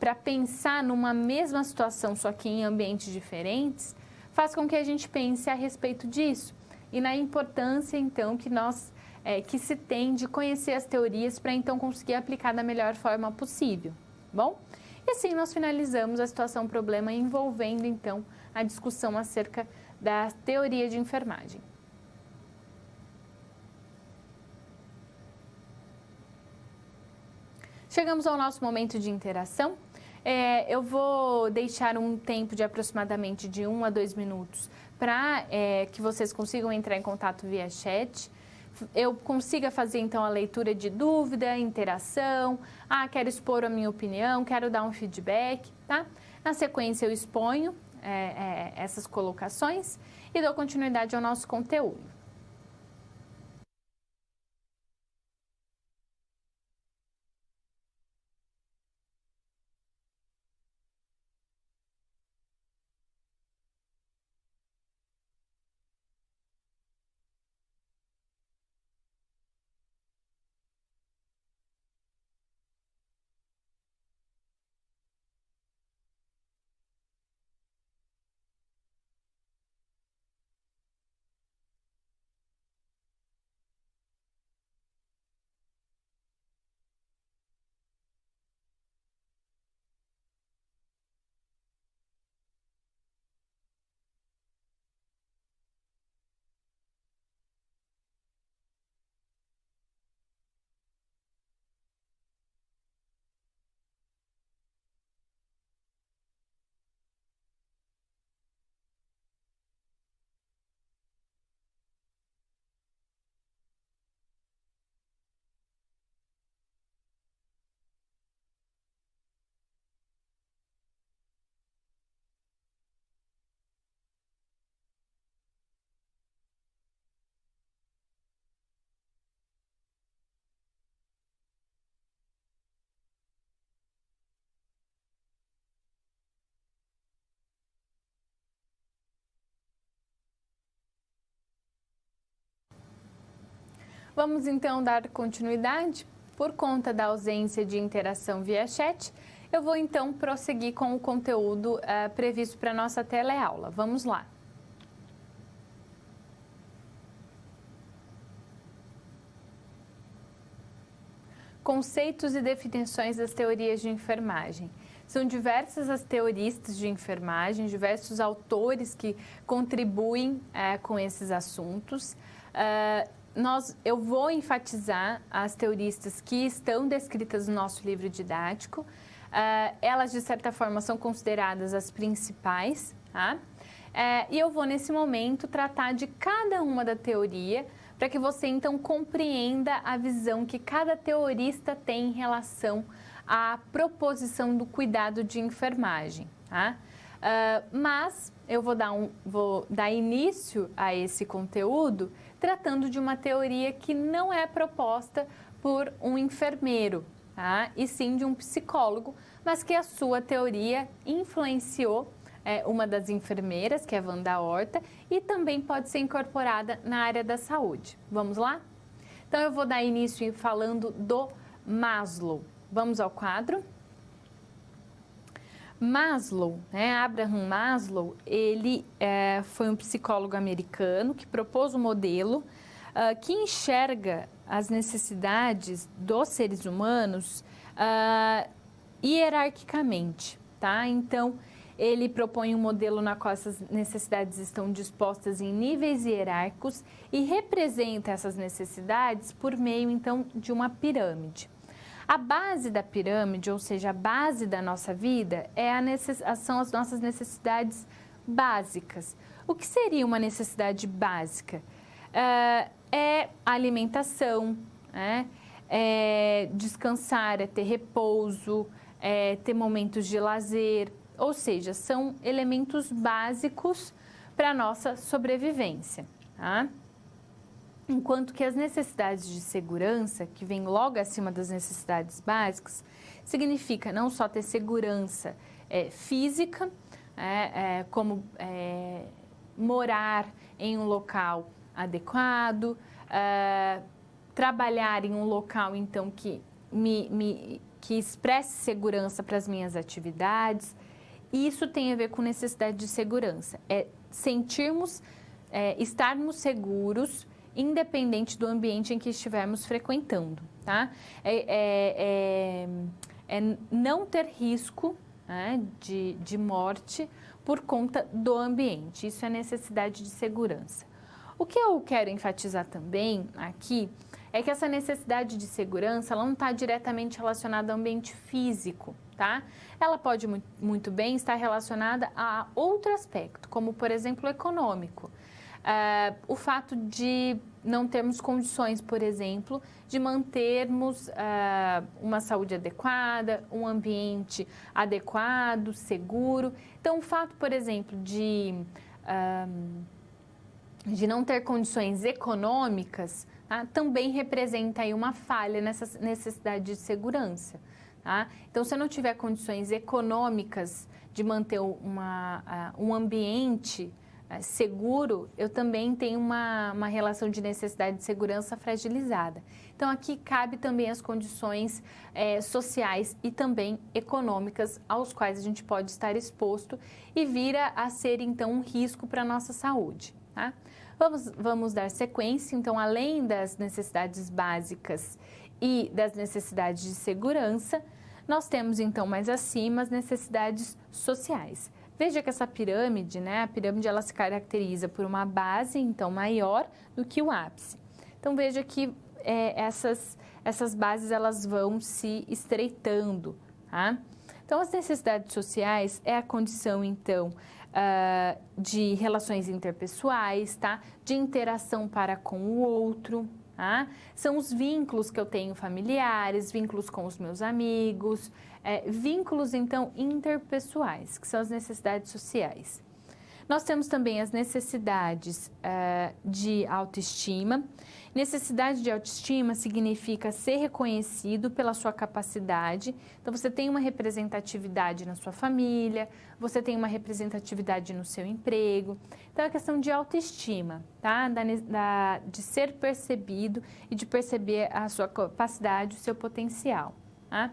para pensar numa mesma situação, só que em ambientes diferentes, faz com que a gente pense a respeito disso e na importância, então, que se tem de conhecer as teorias para, então, conseguir aplicar da melhor forma possível, bom? E assim nós finalizamos a situação problema envolvendo, então, a discussão acerca da teoria de enfermagem. Chegamos ao nosso momento de interação. Eu vou deixar um tempo de aproximadamente de 1 a 2 minutos para que vocês consigam entrar em contato via chat. Eu consiga fazer, então, a leitura de dúvida, interação. Quero expor a minha opinião, quero dar um feedback, tá? Na sequência, eu exponho essas colocações e dou continuidade ao nosso conteúdo. Vamos então dar continuidade. Por conta da ausência de interação via chat, eu vou então prosseguir com o conteúdo previsto para a nossa teleaula. Vamos lá. Conceitos e definições das teorias de enfermagem. São diversas as teoristas de enfermagem, diversos autores que contribuem com esses assuntos. Eu vou enfatizar as teoristas que estão descritas no nosso livro didático. Elas, de certa forma, são consideradas as principais, tá? E eu vou, nesse momento, tratar de cada uma da teoria para que você, então, compreenda a visão que cada teorista tem em relação à proposição do cuidado de enfermagem, tá? Mas eu vou dar início a esse conteúdo tratando de uma teoria que não é proposta por um enfermeiro, tá? E sim de um psicólogo, mas que a sua teoria influenciou uma das enfermeiras, que é a Wanda Horta, e também pode ser incorporada na área da saúde. Vamos lá? Então, eu vou dar início falando do Maslow. Vamos ao quadro. Maslow, Abraham Maslow, ele foi um psicólogo americano que propôs um modelo que enxerga as necessidades dos seres humanos hierarquicamente, tá? Então, ele propõe um modelo na qual essas necessidades estão dispostas em níveis hierárquicos e representa essas necessidades por meio, então, de uma pirâmide. A base da pirâmide, ou seja, a base da nossa vida, são as nossas necessidades básicas. O que seria uma necessidade básica? É alimentação, é descansar, é ter repouso, é ter momentos de lazer, ou seja, são elementos básicos para a nossa sobrevivência, tá? Enquanto que as necessidades de segurança, que vem logo acima das necessidades básicas, significa não só ter segurança física, como morar em um local adequado, trabalhar em um local, então, que expresse segurança para as minhas atividades. Isso tem a ver com necessidade de segurança, estarmos seguros, independente do ambiente em que estivermos frequentando, tá? Não ter risco de morte por conta do ambiente. Isso é necessidade de segurança. O que eu quero enfatizar também aqui é que essa necessidade de segurança ela não está diretamente relacionada ao ambiente físico, tá? Ela pode muito bem estar relacionada a outro aspecto, como, por exemplo, o econômico. O fato de não termos condições, por exemplo, de mantermos uma saúde adequada, um ambiente adequado, seguro. Então, o fato, por exemplo, de não ter condições econômicas, tá, também representa aí uma falha nessa necessidade de segurança. Tá? Então, se eu não tiver condições econômicas de manter um ambiente seguro, eu também tenho uma relação de necessidade de segurança fragilizada. Então, aqui cabe também as condições sociais e também econômicas aos quais a gente pode estar exposto e vira a ser, então, um risco para a nossa saúde. Tá? Vamos dar sequência, então, além das necessidades básicas e das necessidades de segurança, nós temos, então, mais acima as necessidades sociais. Veja que essa pirâmide, a pirâmide ela se caracteriza por uma base, então, maior do que o ápice. Então, veja que essas bases elas vão se estreitando, tá? Então, as necessidades sociais é a condição, então, de relações interpessoais, tá? De interação para com o outro, tá? São os vínculos que eu tenho familiares, vínculos com os meus amigos, vínculos, então, interpessoais, que são as necessidades sociais. Nós temos também as necessidades de autoestima. Necessidade de autoestima significa ser reconhecido pela sua capacidade. Então, você tem uma representatividade na sua família, você tem uma representatividade no seu emprego. Então, é a questão de autoestima, tá? De ser percebido e de perceber a sua capacidade, o seu potencial, tá?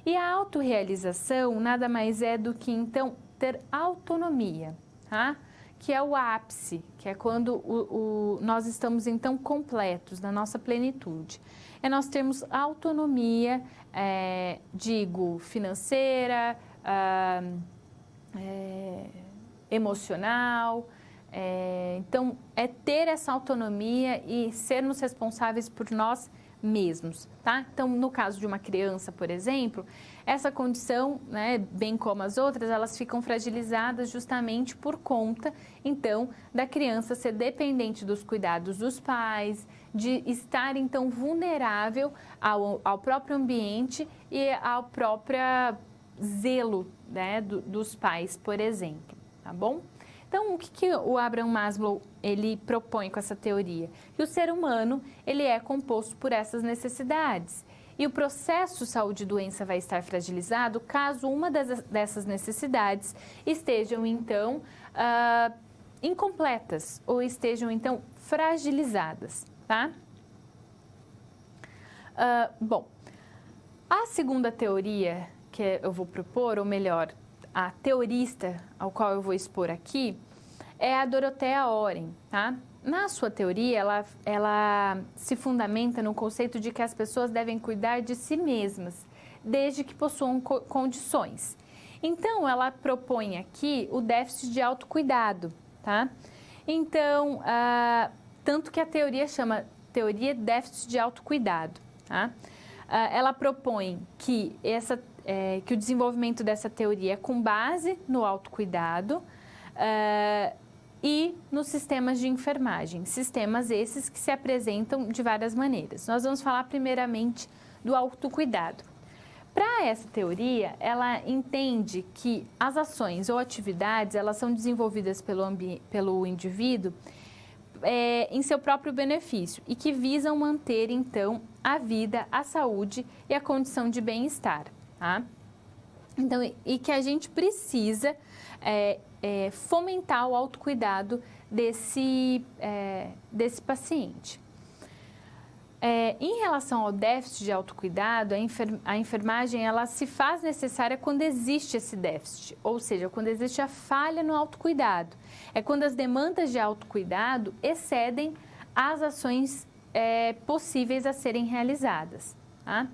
E a autorrealização nada mais é do que, então, ter autonomia, tá? Que é o ápice, que é quando nós estamos, então, completos na nossa plenitude. É nós termos autonomia, digo, financeira, emocional. Então, é ter essa autonomia e sermos responsáveis por nós mesmos, tá? Então, no caso de uma criança, por exemplo, essa condição, bem como as outras, elas ficam fragilizadas justamente por conta, então, da criança ser dependente dos cuidados dos pais, de estar, então, vulnerável ao próprio ambiente e ao próprio zelo, dos pais, por exemplo, tá bom? Então, o que o Abraham Maslow ele propõe com essa teoria? Que o ser humano ele é composto por essas necessidades e o processo saúde e doença vai estar fragilizado caso uma dessas necessidades estejam, então, incompletas ou estejam, então, fragilizadas, tá? Bom, a segunda teoria que eu vou propor, ou melhor, a teorista ao qual eu vou expor aqui, é a Dorothea Oren, tá? Na sua teoria, ela se fundamenta no conceito de que as pessoas devem cuidar de si mesmas, desde que possuam condições. Então, ela propõe aqui o déficit de autocuidado, tá? Então, tanto que a teoria chama teoria déficit de autocuidado, tá? Ela propõe que o desenvolvimento dessa teoria é com base no autocuidado e nos sistemas de enfermagem, sistemas esses que se apresentam de várias maneiras. Nós vamos falar primeiramente do autocuidado. Para essa teoria, ela entende que as ações ou atividades, elas são desenvolvidas pelo indivíduo em seu próprio benefício e que visam manter, então, a vida, a saúde e a condição de bem-estar, tá? Então, e que a gente precisa fomentar o autocuidado desse paciente. Em relação ao déficit de autocuidado, a enfermagem ela se faz necessária quando existe esse déficit, ou seja, quando existe a falha no autocuidado. É quando as demandas de autocuidado excedem as ações possíveis a serem realizadas, tá?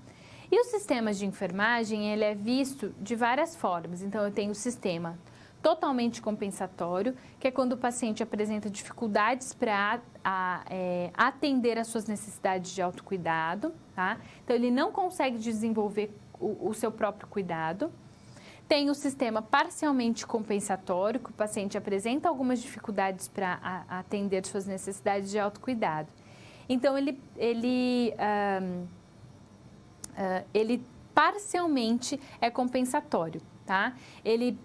E os sistemas de enfermagem, ele é visto de várias formas. Então, eu tenho o sistema totalmente compensatório, que é quando o paciente apresenta dificuldades para atender às suas necessidades de autocuidado, tá? Então, ele não consegue desenvolver o seu próprio cuidado. Tem o sistema parcialmente compensatório, que o paciente apresenta algumas dificuldades para atender suas necessidades de autocuidado. Então, ele parcialmente é compensatório, tá? Ele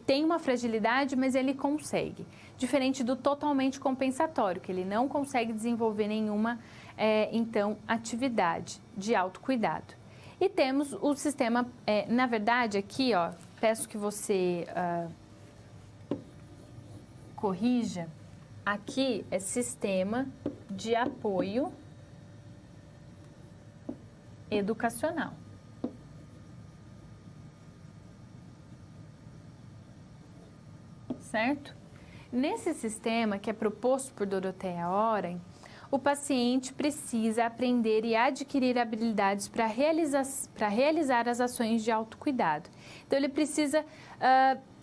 tem uma fragilidade, mas ele consegue. Diferente do totalmente compensatório, que ele não consegue desenvolver nenhuma, então, atividade de autocuidado. E temos o sistema, na verdade, aqui, ó, peço que você corrija. Aqui é sistema de apoio educacional. Certo? Nesse sistema, que é proposto por Dorothea Oren, o paciente precisa aprender e adquirir habilidades para realizar as ações de autocuidado. Então, ele precisa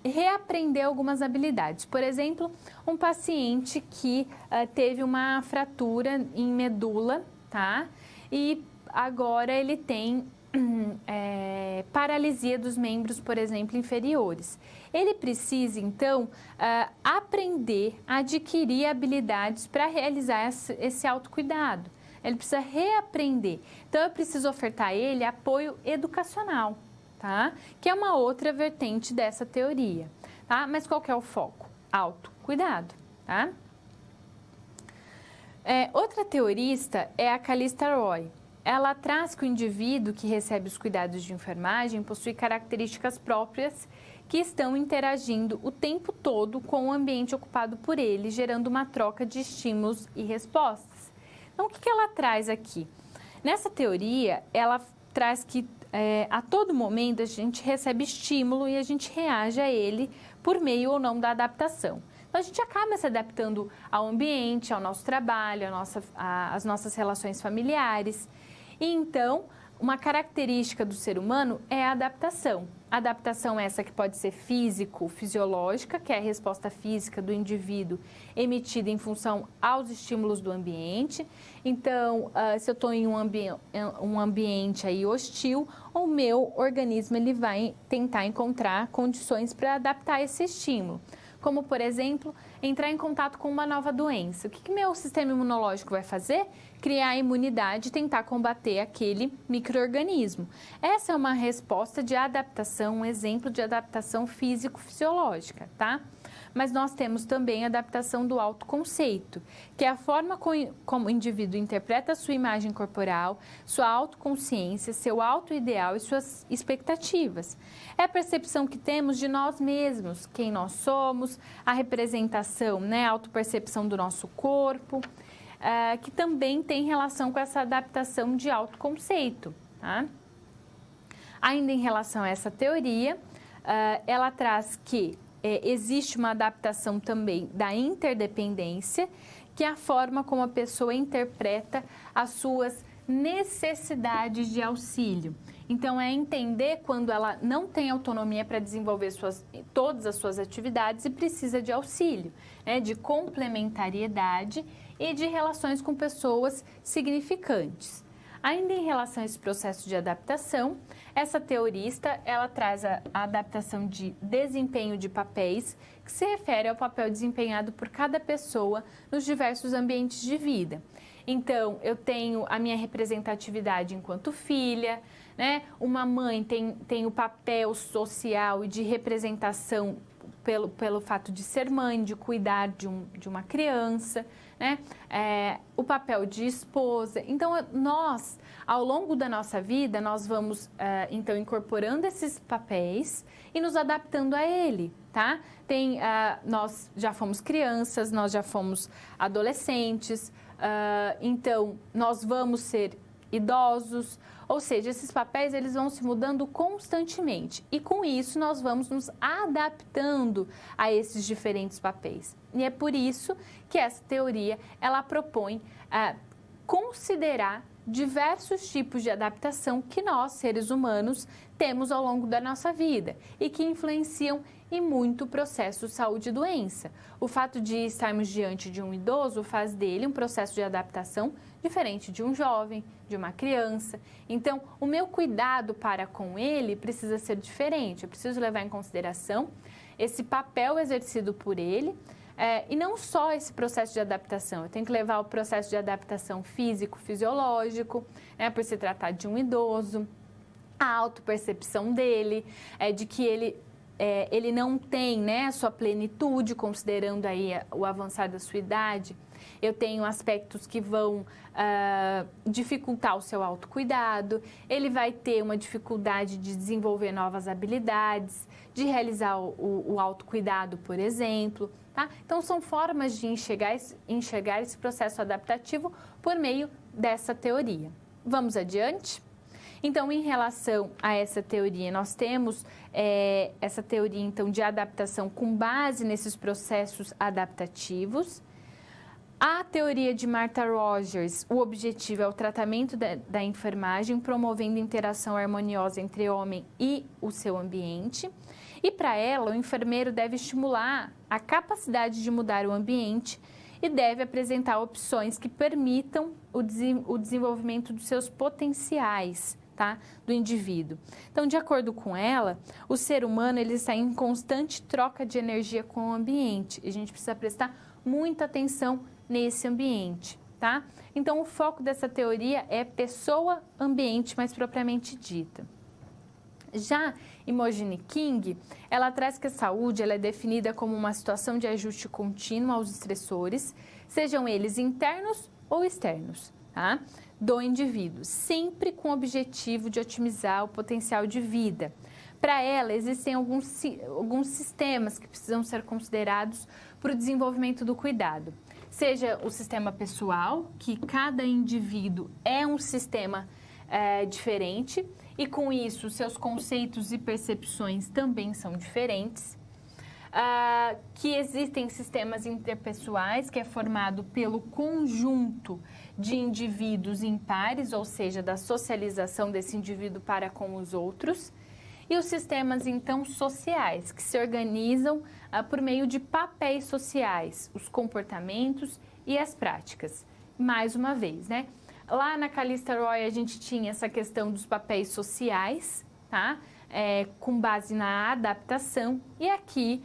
reaprender algumas habilidades. Por exemplo, um paciente que teve uma fratura em medula, tá? E agora ele tem paralisia dos membros, por exemplo, inferiores. Ele precisa, então, aprender, adquirir habilidades para realizar esse autocuidado. Ele precisa reaprender. Então, eu preciso ofertar a ele apoio educacional, tá? Que é uma outra vertente dessa teoria, tá? Mas qual que é o foco? Autocuidado, tá? Outra teorista é a Calista Roy. Ela traz que o indivíduo que recebe os cuidados de enfermagem possui características próprias que estão interagindo o tempo todo com o ambiente ocupado por ele, gerando uma troca de estímulos e respostas. Então, o que ela traz aqui? Nessa teoria, ela traz que a todo momento a gente recebe estímulo e a gente reage a ele por meio ou não da adaptação. Então, a gente acaba se adaptando ao ambiente, ao nosso trabalho, às nossas relações familiares. E então, uma característica do ser humano é a adaptação. A adaptação essa que pode ser físico-fisiológica, que é a resposta física do indivíduo emitida em função aos estímulos do ambiente. Então, se eu estou em um ambiente aí hostil, o meu organismo ele vai tentar encontrar condições para adaptar esse estímulo. como, por exemplo, entrar em contato com uma nova doença. O que meu sistema imunológico vai fazer? Criar imunidade e tentar combater aquele micro-organismo. Essa é uma resposta de adaptação, um exemplo de adaptação físico-fisiológica, tá? Mas nós temos também a adaptação do autoconceito, que é a forma como o indivíduo interpreta a sua imagem corporal, sua autoconsciência, seu autoideal e suas expectativas. É a percepção que temos de nós mesmos, quem nós somos, a representação, né, a autopercepção do nosso corpo, que também tem relação com essa adaptação de autoconceito, tá? Ainda em relação a essa teoria, ela traz que existe uma adaptação também da interdependência, que é a forma como a pessoa interpreta as suas necessidades de auxílio. Então, é entender quando ela não tem autonomia para desenvolver todas as suas atividades e precisa de auxílio, né, de complementariedade e de relações com pessoas significantes. Ainda em relação a esse processo de adaptação, essa teorista, ela traz a adaptação de desempenho de papéis, que se refere ao papel desempenhado por cada pessoa nos diversos ambientes de vida. Então, eu tenho a minha representatividade enquanto filha, né? Uma mãe tem o papel social e de representação pelo fato de ser mãe, de cuidar de uma criança, né? O papel de esposa. Então, nós, ao longo da nossa vida, nós vamos, então, incorporando esses papéis e nos adaptando a ele, tá? Nós já fomos crianças, nós já fomos adolescentes, então, nós vamos ser idosos, ou seja, esses papéis eles vão se mudando constantemente e com isso nós vamos nos adaptando a esses diferentes papéis. E é por isso que essa teoria ela propõe considerar diversos tipos de adaptação que nós, seres humanos, temos ao longo da nossa vida e que influenciam e muito o processo de saúde e doença. O fato de estarmos diante de um idoso faz dele um processo de adaptação diferente de um jovem, de uma criança. Então, o meu cuidado para com ele precisa ser diferente. Eu preciso levar em consideração esse papel exercido por ele e não só esse processo de adaptação. Eu tenho que levar o processo de adaptação físico-fisiológico, né, por se tratar de um idoso, a autopercepção dele, de que ele não tem, né, a sua plenitude, considerando aí o avançar da sua idade. Eu tenho aspectos que vão dificultar o seu autocuidado, ele vai ter uma dificuldade de desenvolver novas habilidades, de realizar o autocuidado, por exemplo. Tá? Então, são formas de enxergar esse processo adaptativo por meio dessa teoria. Vamos adiante? Então, em relação a essa teoria, nós temos essa teoria então, de adaptação com base nesses processos adaptativos. A teoria de Martha Rogers, o objetivo é o tratamento da enfermagem, promovendo interação harmoniosa entre o homem e o seu ambiente. E para ela, o enfermeiro deve estimular a capacidade de mudar o ambiente e deve apresentar opções que permitam o desenvolvimento dos seus potenciais, tá, do indivíduo. Então, de acordo com ela, o ser humano ele está em constante troca de energia com o ambiente. E a gente precisa prestar muita atenção nesse ambiente, tá? Então, o foco dessa teoria é pessoa-ambiente mais propriamente dita. Já Imogen King, ela traz que a saúde ela é definida como uma situação de ajuste contínuo aos estressores, sejam eles internos ou externos, tá? Do indivíduo, sempre com o objetivo de otimizar o potencial de vida. Para ela, existem alguns sistemas que precisam ser considerados para o desenvolvimento do cuidado. Seja o sistema pessoal, que cada indivíduo é um sistema diferente e, com isso, seus conceitos e percepções também são diferentes. Que existem sistemas interpessoais, que é formado pelo conjunto de indivíduos em pares, ou seja, da socialização desse indivíduo para com os outros. E os sistemas, então, sociais, que se organizam por meio de papéis sociais, os comportamentos e as práticas. Mais uma vez, né? Lá na Callista Roy, a gente tinha essa questão dos papéis sociais, tá? com base na adaptação e aqui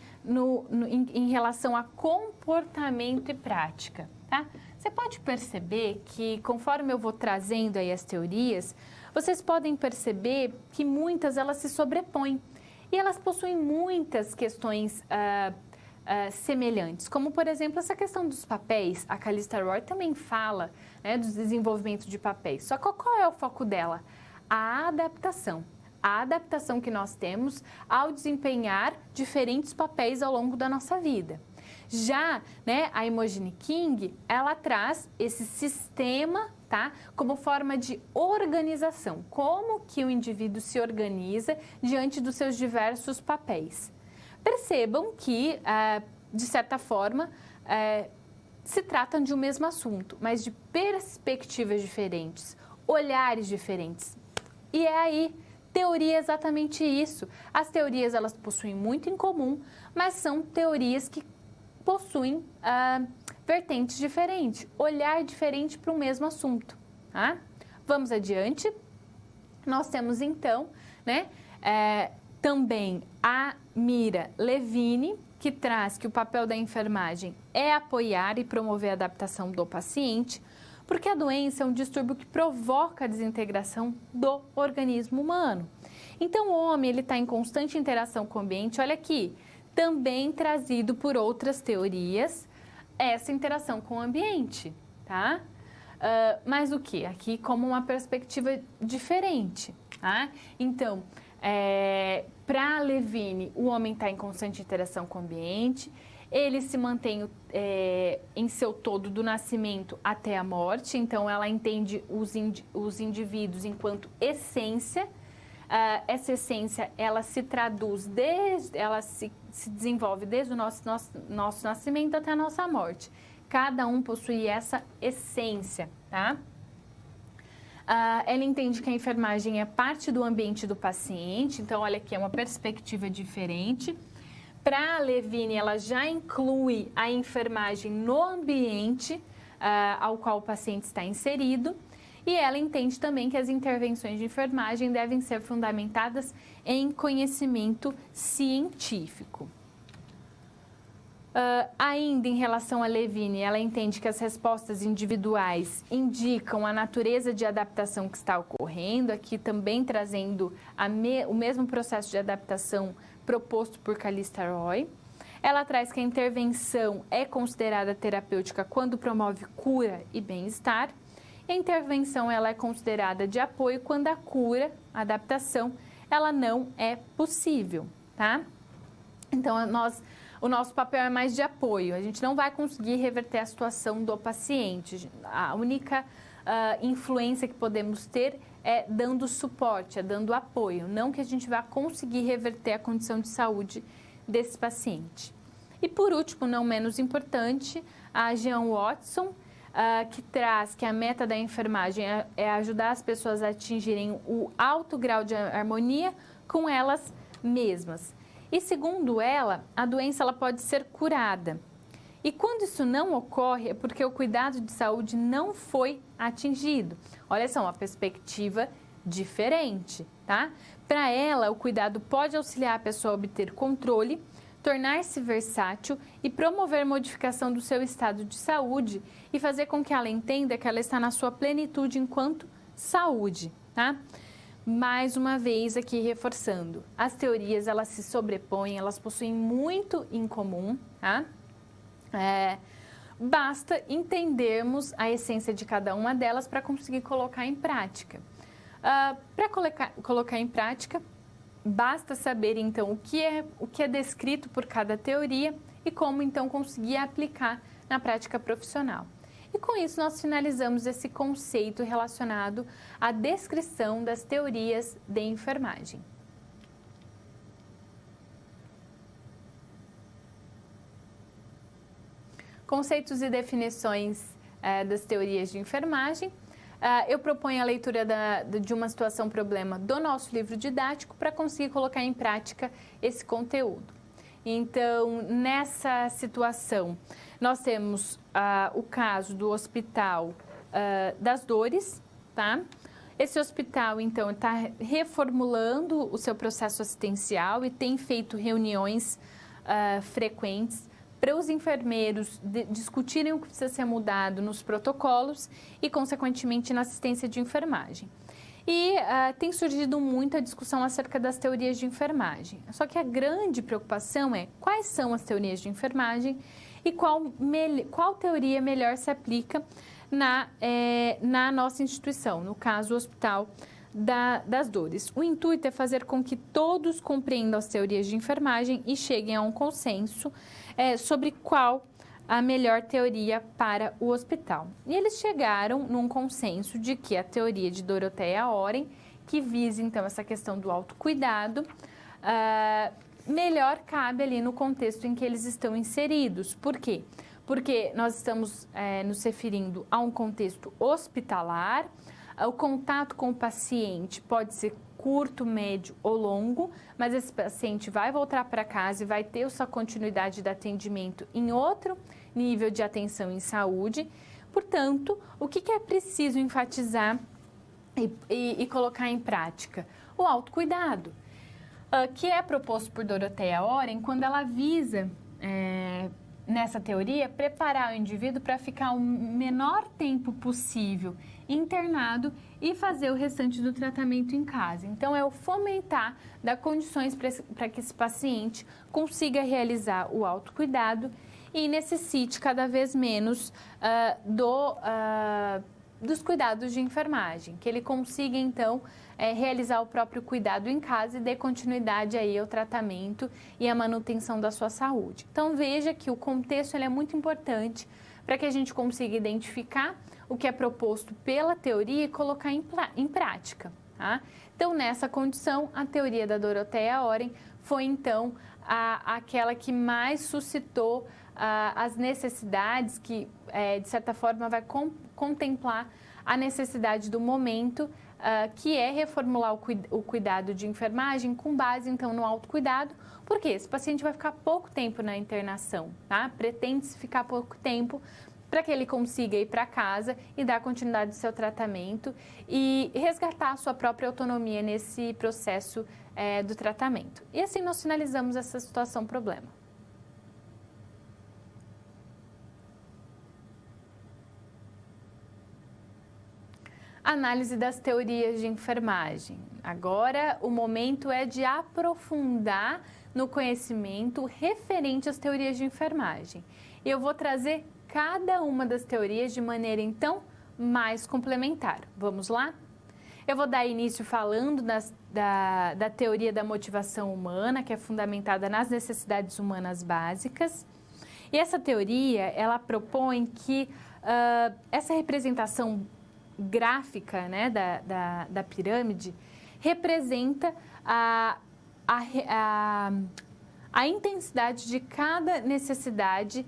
em relação a comportamento e prática, tá? Você pode perceber que conforme eu vou trazendo aí as teorias, vocês podem perceber que muitas elas se sobrepõem e elas possuem muitas questões semelhantes, como por exemplo essa questão dos papéis. A Callista Roy também fala, né, dos desenvolvimentos de papéis, só que qual é o foco dela? A adaptação que nós temos ao desempenhar diferentes papéis ao longo da nossa vida. Já, né, a Imogen King, ela traz esse sistema, tá, como forma de organização, como que o indivíduo se organiza diante dos seus diversos papéis. Percebam que, de certa forma, se tratam de um mesmo assunto, mas de perspectivas diferentes, olhares diferentes. E é aí, teoria é exatamente isso. As teorias, elas possuem muito em comum, mas são teorias que possuem vertentes diferentes, olhar diferente para o mesmo assunto. Tá? Vamos adiante. Nós temos, então, né, também a Mira Levine, que traz que o papel da enfermagem é apoiar e promover a adaptação do paciente, porque a doença é um distúrbio que provoca a desintegração do organismo humano. Então, o homem está em constante interação com o ambiente. Olha aqui, também trazido por outras teorias, essa interação com o ambiente, tá? Mas o que? Aqui como uma perspectiva diferente, tá? Então, para Levine, o homem está em constante interação com o ambiente, ele se mantém em seu todo do nascimento até a morte, então ela entende os indivíduos enquanto essência. Essa essência, ela se traduz, ela se desenvolve desde o nosso nascimento até a nossa morte. Cada um possui essa essência, tá? Ela entende que a enfermagem é parte do ambiente do paciente, então olha aqui, é uma perspectiva diferente. Para a Levine, ela já inclui a enfermagem no ambiente ao qual o paciente está inserido. E ela entende também que as intervenções de enfermagem devem ser fundamentadas em conhecimento científico. Ainda em relação a Levine, ela entende que as respostas individuais indicam a natureza de adaptação que está ocorrendo, aqui também trazendo o mesmo processo de adaptação proposto por Callista Roy. Ela traz que a intervenção é considerada terapêutica quando promove cura e bem-estar. E a intervenção ela é considerada de apoio quando a cura, a adaptação, ela não é possível, tá? Então, o nosso papel é mais de apoio. A gente não vai conseguir reverter a situação do paciente. A única influência que podemos ter é dando suporte, é dando apoio. Não que a gente vá conseguir reverter a condição de saúde desse paciente. E por último, não menos importante, a Jean Watson, que traz que a meta da enfermagem é ajudar as pessoas a atingirem o alto grau de harmonia com elas mesmas. E segundo ela, a doença ela pode ser curada. E quando isso não ocorre, é porque o cuidado de saúde não foi atingido. Olha só, uma perspectiva diferente, tá? Para ela, o cuidado pode auxiliar a pessoa a obter controle, tornar-se versátil e promover modificação do seu estado de saúde e fazer com que ela entenda que ela está na sua plenitude enquanto saúde, tá? Mais uma vez aqui reforçando, as teorias elas se sobrepõem, elas possuem muito em comum, tá? Basta entendermos a essência de cada uma delas para conseguir colocar em prática. Para colocar em prática, basta saber, então, o que é descrito por cada teoria e como, então, conseguir aplicar na prática profissional. E com isso, nós finalizamos esse conceito relacionado à descrição das teorias de enfermagem. Conceitos e definições das teorias de enfermagem. Eu proponho a leitura de uma situação-problema do nosso livro didático para conseguir colocar em prática esse conteúdo. Então, nessa situação, nós temos o caso do Hospital das Dores, tá? Esse hospital, então, está reformulando o seu processo assistencial e tem feito reuniões frequentes para os enfermeiros discutirem o que precisa ser mudado nos protocolos e, consequentemente, na assistência de enfermagem. E tem surgido muita discussão acerca das teorias de enfermagem. Só que a grande preocupação é quais são as teorias de enfermagem e qual teoria melhor se aplica na nossa instituição, no caso, o Hospital das Dores. O intuito é fazer com que todos compreendam as teorias de enfermagem e cheguem a um consenso sobre qual a melhor teoria para o hospital. E eles chegaram num consenso de que a teoria de Dorothea Oren, que visa então essa questão do autocuidado, melhor cabe ali no contexto em que eles estão inseridos. Por quê? Porque nós estamos nos referindo a um contexto hospitalar, o contato com o paciente pode ser curto, médio ou longo, mas esse paciente vai voltar para casa e vai ter sua continuidade de atendimento em outro nível de atenção em saúde. Portanto, o que é preciso enfatizar e colocar em prática? O autocuidado, que é proposto por Dorothea Oren quando ela visa, nessa teoria, preparar o indivíduo para ficar o menor tempo possível internado e fazer o restante do tratamento em casa. Então, é o fomentar, dar condições para que esse paciente consiga realizar o autocuidado e necessite cada vez menos dos cuidados de enfermagem, que ele consiga, então, realizar o próprio cuidado em casa e dê continuidade aí ao tratamento e à manutenção da sua saúde. Então, veja que o contexto ele é muito importante para que a gente consiga identificar o que é proposto pela teoria e colocar em prática. Tá? Então, nessa condição, a teoria da Dorothea Oren foi, então, aquela que mais suscitou as necessidades, que, de certa forma, vai contemplar a necessidade do momento, que é reformular o cuidado de enfermagem com base, então, no autocuidado. Porque esse paciente vai ficar pouco tempo na internação, tá? Pretende-se ficar pouco tempo para que ele consiga ir para casa e dar continuidade ao seu tratamento e resgatar a sua própria autonomia nesse processo do tratamento. E assim nós finalizamos essa situação problema. Análise das teorias de enfermagem. Agora, o momento é de aprofundar no conhecimento referente às teorias de enfermagem. Eu vou trazer cada uma das teorias de maneira, então, mais complementar. Vamos lá? Eu vou dar início falando da teoria da motivação humana, que é fundamentada nas necessidades humanas básicas. E essa teoria, ela propõe que essa representação gráfica, né, da pirâmide representa a intensidade de cada necessidade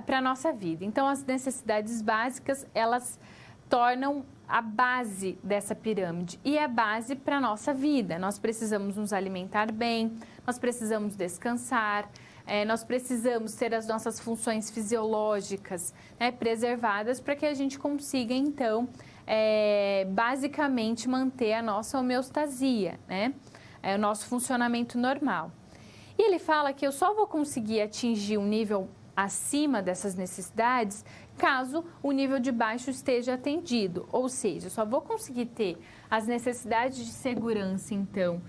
para a nossa vida. Então, as necessidades básicas, elas tornam a base dessa pirâmide e é a base para a nossa vida. Nós precisamos nos alimentar bem, nós precisamos descansar, nós precisamos ter as nossas funções fisiológicas, né, preservadas para que a gente consiga, então, basicamente manter a nossa homeostasia, né, o nosso funcionamento normal. E ele fala que eu só vou conseguir atingir um nível acima dessas necessidades caso o nível de baixo esteja atendido, ou seja, eu só vou conseguir ter as necessidades de segurança, então,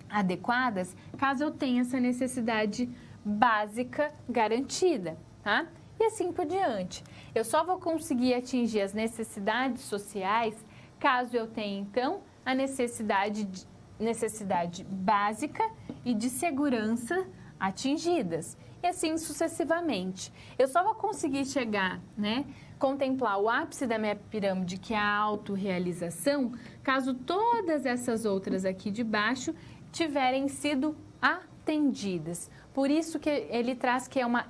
adequadas, caso eu tenha essa necessidade básica garantida, tá? E assim por diante. Eu só vou conseguir atingir as necessidades sociais caso eu tenha, então, a necessidade básica e de segurança atingidas. E assim sucessivamente. Eu só vou conseguir chegar, né, contemplar o ápice da minha pirâmide, que é a autorrealização, caso todas essas outras aqui de baixo tiverem sido atendidas. Por isso que ele traz que é uma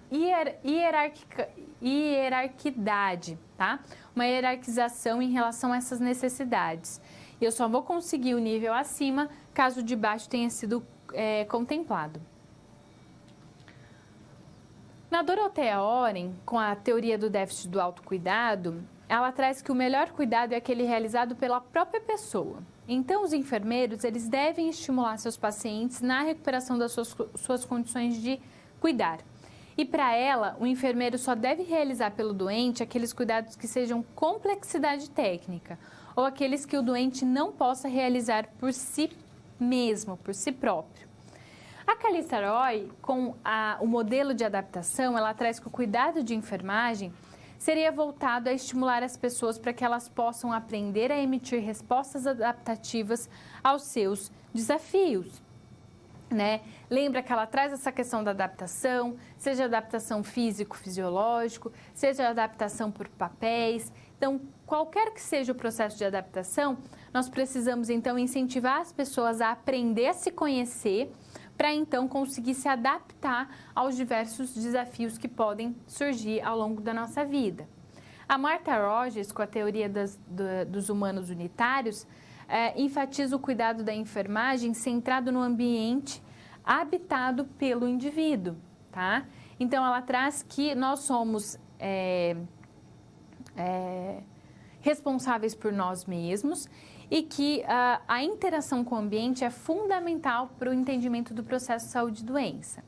hierarquidade, tá? Uma hierarquização em relação a essas necessidades. Eu só vou conseguir o nível acima caso o de baixo tenha sido contemplado. Na Dorothea Oren, com a teoria do déficit do autocuidado, ela traz que o melhor cuidado é aquele realizado pela própria pessoa. Então, os enfermeiros, eles devem estimular seus pacientes na recuperação das suas condições de cuidar. E para ela, o enfermeiro só deve realizar pelo doente aqueles cuidados que sejam complexidade técnica ou aqueles que o doente não possa realizar por si mesmo, por si próprio. A Calista Roy, com o modelo de adaptação, ela traz que o cuidado de enfermagem seria voltado a estimular as pessoas para que elas possam aprender a emitir respostas adaptativas aos seus desafios. Né? Lembra que ela traz essa questão da adaptação, seja adaptação físico-fisiológico, seja adaptação por papéis. Então, qualquer que seja o processo de adaptação, nós precisamos, então, incentivar as pessoas a aprender a se conhecer para, então, conseguir se adaptar aos diversos desafios que podem surgir ao longo da nossa vida. A Martha Rogers, com a teoria dos humanos unitários, enfatiza o cuidado da enfermagem centrado no ambiente habitado pelo indivíduo, tá? Então, ela traz que nós somos responsáveis por nós mesmos e que a interação com o ambiente é fundamental para o entendimento do processo de saúde e doença.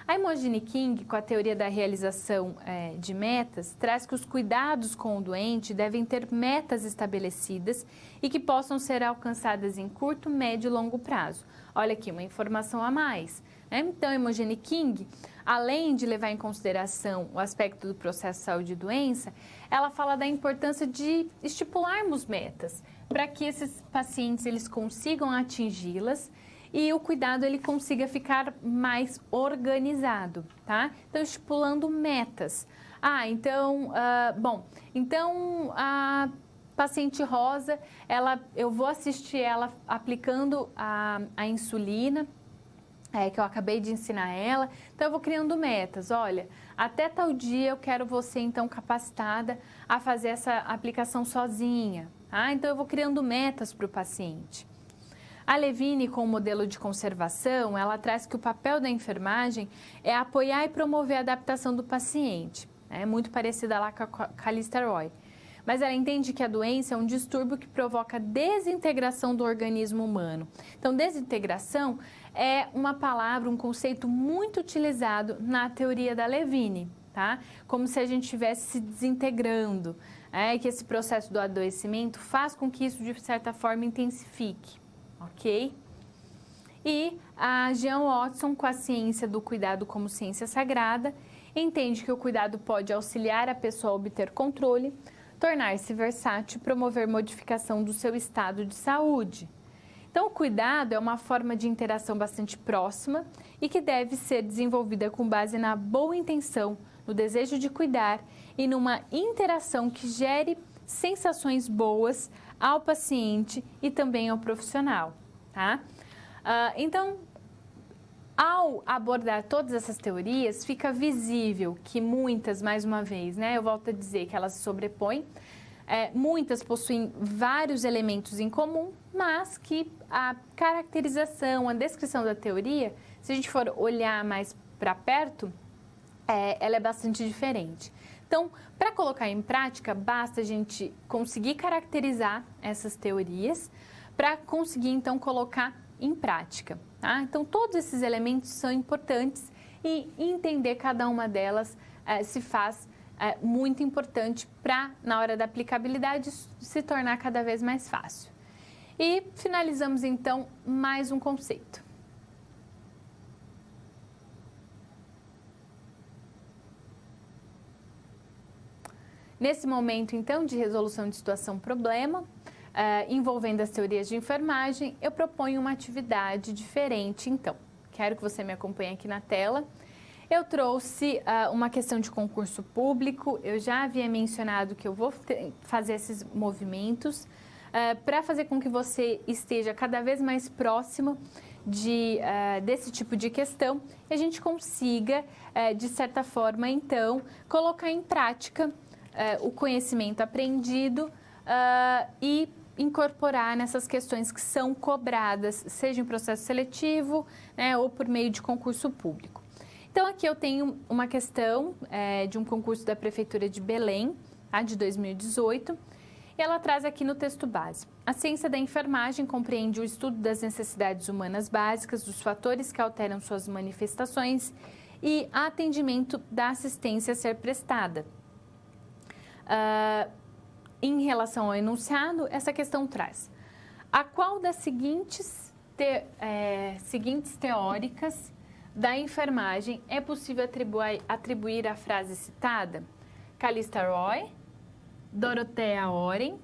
A Imogen King, com a teoria da realização de metas, traz que os cuidados com o doente devem ter metas estabelecidas e que possam ser alcançadas em curto, médio e longo prazo. Olha aqui, uma informação a mais. Né? Então, a Imogen King, além de levar em consideração o aspecto do processo de saúde e doença, ela fala da importância de estipularmos metas para que esses pacientes eles consigam atingi-las e o cuidado ele consiga ficar mais organizado, tá? Então, estipulando metas. Então a paciente rosa, eu vou assistir ela aplicando a insulina, que eu acabei de ensinar ela. Então, eu vou criando metas. Olha, até tal dia eu quero você, então, capacitada a fazer essa aplicação sozinha. Tá? Então, eu vou criando metas para o paciente. A Levine, com o modelo de conservação, ela traz que o papel da enfermagem é apoiar e promover a adaptação do paciente. É muito parecida lá com a Calista Roy. Mas ela entende que a doença é um distúrbio que provoca desintegração do organismo humano. Então, desintegração é uma palavra, um conceito muito utilizado na teoria da Levine, tá? Como se a gente estivesse se desintegrando, que esse processo do adoecimento faz com que isso, de certa forma, intensifique. Ok? E a Jean Watson, com a ciência do cuidado como ciência sagrada, entende que o cuidado pode auxiliar a pessoa a obter controle, tornar-se versátil e promover modificação do seu estado de saúde. Então, o cuidado é uma forma de interação bastante próxima e que deve ser desenvolvida com base na boa intenção, no desejo de cuidar e numa interação que gere sensações boas ao paciente e também ao profissional, tá? Então, ao abordar todas essas teorias, fica visível que muitas, mais uma vez, né, eu volto a dizer que elas se sobrepõem, muitas possuem vários elementos em comum, mas que a caracterização, a descrição da teoria, se a gente for olhar mais para perto, ela é bastante diferente. Então, para colocar em prática, basta a gente conseguir caracterizar essas teorias para conseguir, então, colocar em prática. Tá? Então, todos esses elementos são importantes e entender cada uma delas se faz muito importante para, na hora da aplicabilidade, se tornar cada vez mais fácil. E finalizamos, então, mais um conceito. Nesse momento, então, de resolução de situação-problema, envolvendo as teorias de enfermagem, eu proponho uma atividade diferente, então. Quero que você me acompanhe aqui na tela. Eu trouxe uma questão de concurso público, eu já havia mencionado que eu vou fazer esses movimentos para fazer com que você esteja cada vez mais próximo desse tipo de questão e a gente consiga, de certa forma, então, colocar em prática o conhecimento aprendido e incorporar nessas questões que são cobradas, seja em processo seletivo, né, ou por meio de concurso público. Então, aqui eu tenho uma questão de um concurso da Prefeitura de Belém, a de 2018. E ela traz aqui no texto base. A ciência da enfermagem compreende o estudo das necessidades humanas básicas, dos fatores que alteram suas manifestações e atendimento da assistência a ser prestada. Em relação ao enunciado, essa questão traz: a qual das seguintes teóricas da enfermagem é possível atribuir a frase citada? Callista Roy, Dorothea Oren,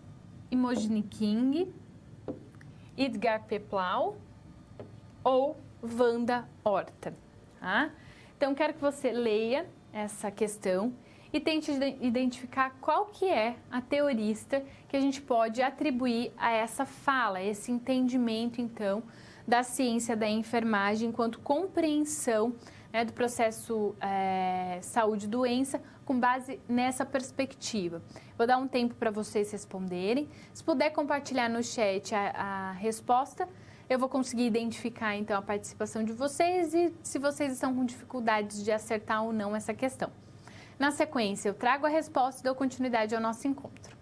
Imogen King, Edgar Peplau ou Wanda Horta. Tá? Então, quero que você leia essa questão e tente identificar qual que é a teorista que a gente pode atribuir a essa fala, esse entendimento, então, da ciência da enfermagem enquanto compreensão, né, do processo saúde e doença com base nessa perspectiva. Vou dar um tempo para vocês responderem. Se puder compartilhar no chat a resposta, eu vou conseguir identificar, então, a participação de vocês e se vocês estão com dificuldades de acertar ou não essa questão. Na sequência, eu trago a resposta e dou continuidade ao nosso encontro.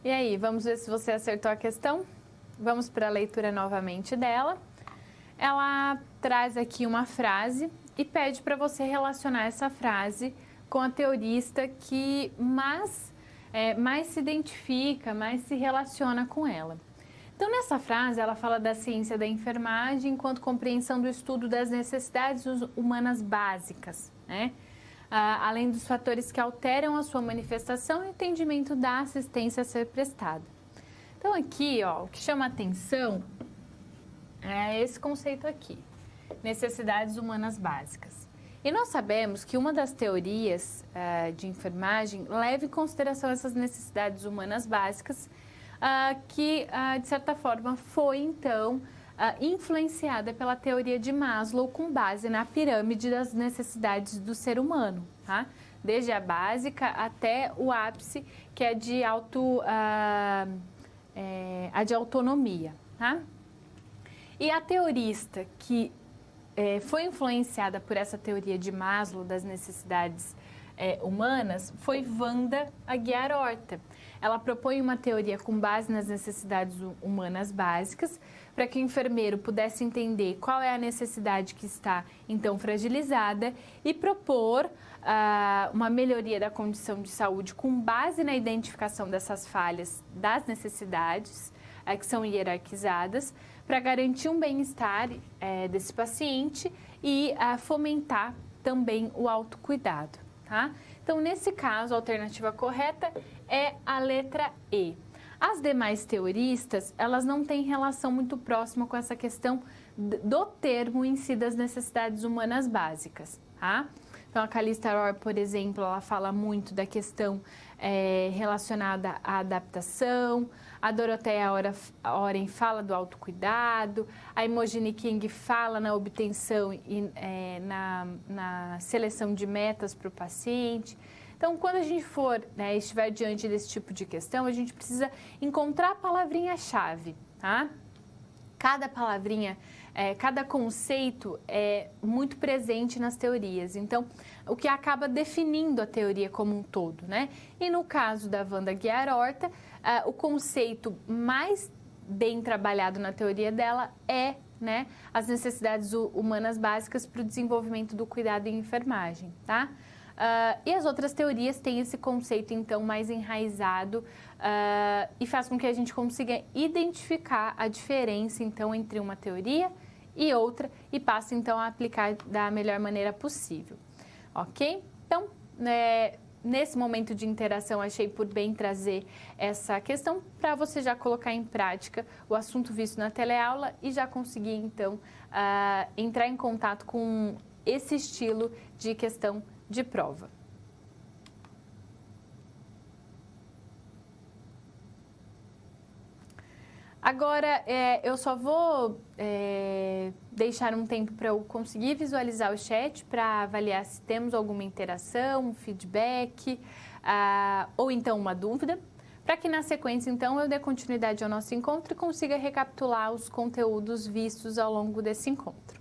E aí, vamos ver se você acertou a questão? Vamos para a leitura novamente dela. Ela traz aqui uma frase e pede para você relacionar essa frase com a teorista que mais se identifica, mais se relaciona com ela. Então, nessa frase, ela fala da ciência da enfermagem enquanto compreensão do estudo das necessidades humanas básicas, né? Além dos fatores que alteram a sua manifestação e entendimento da assistência a ser prestada. Então, aqui, ó, o que chama atenção é esse conceito aqui, necessidades humanas básicas. E nós sabemos que uma das teorias de enfermagem leva em consideração essas necessidades humanas básicas, que, de certa forma, foi, então, influenciada pela teoria de Maslow com base na pirâmide das necessidades do ser humano, tá? Desde a básica até o ápice, que é a de autonomia, tá? E a teorista que foi influenciada por essa teoria de Maslow das necessidades humanas foi Wanda Aguiar Horta. Ela propõe uma teoria com base nas necessidades humanas básicas, para que o enfermeiro pudesse entender qual é a necessidade que está, então, fragilizada e propor uma melhoria da condição de saúde com base na identificação dessas falhas das necessidades, que são hierarquizadas, para garantir um bem-estar desse paciente e fomentar também o autocuidado, tá? Então, nesse caso, a alternativa correta é a letra E. As demais teoristas, elas não têm relação muito próxima com essa questão do termo em si das necessidades humanas básicas, tá? Então, a Callista Rohr, por exemplo, ela fala muito da questão relacionada à adaptação, a Dorothea Oren fala do autocuidado, a Imogen King fala na obtenção e na seleção de metas para o paciente. Então, quando a gente estiver diante desse tipo de questão, a gente precisa encontrar a palavrinha-chave, tá? Cada palavrinha, cada conceito é muito presente nas teorias. Então, o que acaba definindo a teoria como um todo, né? E no caso da Wanda Aguiar Horta, o conceito mais bem trabalhado na teoria dela é, né, as necessidades humanas básicas para o desenvolvimento do cuidado em enfermagem, tá? E as outras teorias têm esse conceito, então, mais enraizado e faz com que a gente consiga identificar a diferença, então, entre uma teoria e outra e passe, então, a aplicar da melhor maneira possível, ok? Então, nesse momento de interação, achei por bem trazer essa questão para você já colocar em prática o assunto visto na teleaula e já conseguir, então, entrar em contato com esse estilo de questão de prova. Agora, eu só vou deixar um tempo para eu conseguir visualizar o chat para avaliar se temos alguma interação, um feedback ou então uma dúvida, para que na sequência, então, eu dê continuidade ao nosso encontro e consiga recapitular os conteúdos vistos ao longo desse encontro.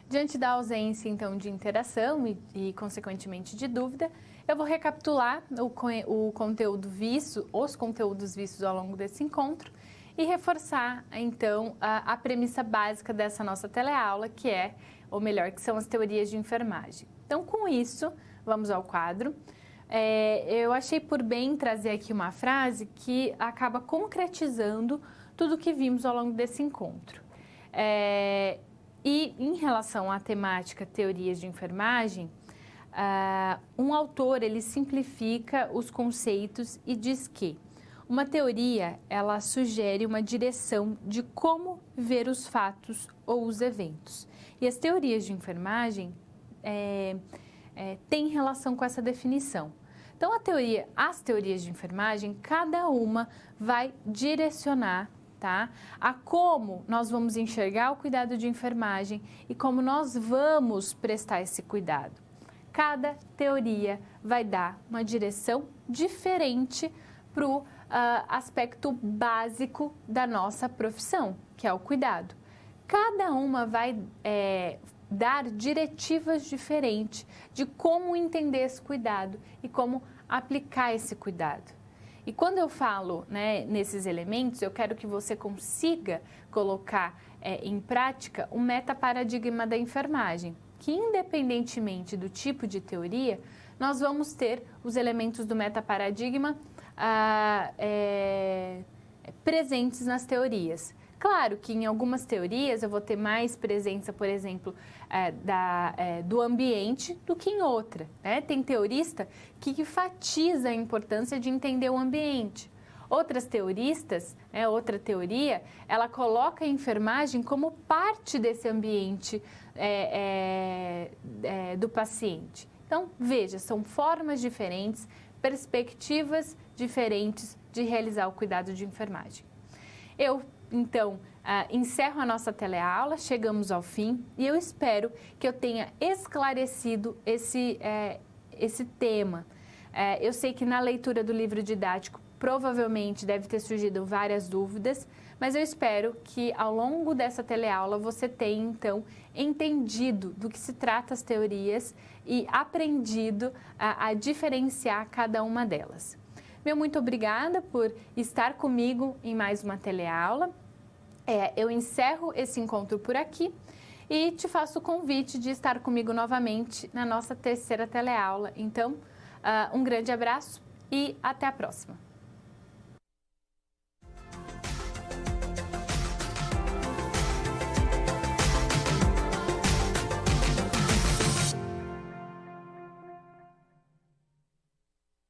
Diante da ausência, então, de interação e consequentemente, de dúvida, eu vou recapitular o conteúdo visto, os conteúdos vistos ao longo desse encontro e reforçar, então, a premissa básica dessa nossa teleaula, que é, ou melhor, que são as teorias de enfermagem. Então, com isso, vamos ao quadro. Eu achei por bem trazer aqui uma frase que acaba concretizando tudo o que vimos ao longo desse encontro. E em relação à temática teorias de enfermagem, um autor ele simplifica os conceitos e diz que uma teoria ela sugere uma direção de como ver os fatos ou os eventos. E as teorias de enfermagem têm relação com essa definição. Então, as teorias de enfermagem, cada uma vai direcionar, tá, a como nós vamos enxergar o cuidado de enfermagem e como nós vamos prestar esse cuidado. Cada teoria vai dar uma direção diferente para o aspecto básico da nossa profissão, que é o cuidado. Cada uma vai dar diretivas diferentes de como entender esse cuidado e como aplicar esse cuidado. E quando eu falo, né, nesses elementos, eu quero que você consiga colocar em prática o metaparadigma da enfermagem, que independentemente do tipo de teoria, nós vamos ter os elementos do metaparadigma presentes nas teorias. Claro que em algumas teorias eu vou ter mais presença, por exemplo, do ambiente do que em outra, né? Tem teorista que enfatiza a importância de entender o ambiente. Outras teoristas, outra teoria, ela coloca a enfermagem como parte desse ambiente do paciente. Então, veja, são formas diferentes, perspectivas diferentes de realizar o cuidado de enfermagem. Eu, então, encerro a nossa teleaula, chegamos ao fim e eu espero que eu tenha esclarecido esse tema. Eu sei que na leitura do livro didático provavelmente deve ter surgido várias dúvidas, mas eu espero que ao longo dessa teleaula você tenha, então, entendido do que se trata as teorias e aprendido a diferenciar cada uma delas. Meu muito obrigada por estar comigo em mais uma teleaula. Eu encerro esse encontro por aqui e te faço o convite de estar comigo novamente na nossa terceira teleaula. Então, um grande abraço e até a próxima.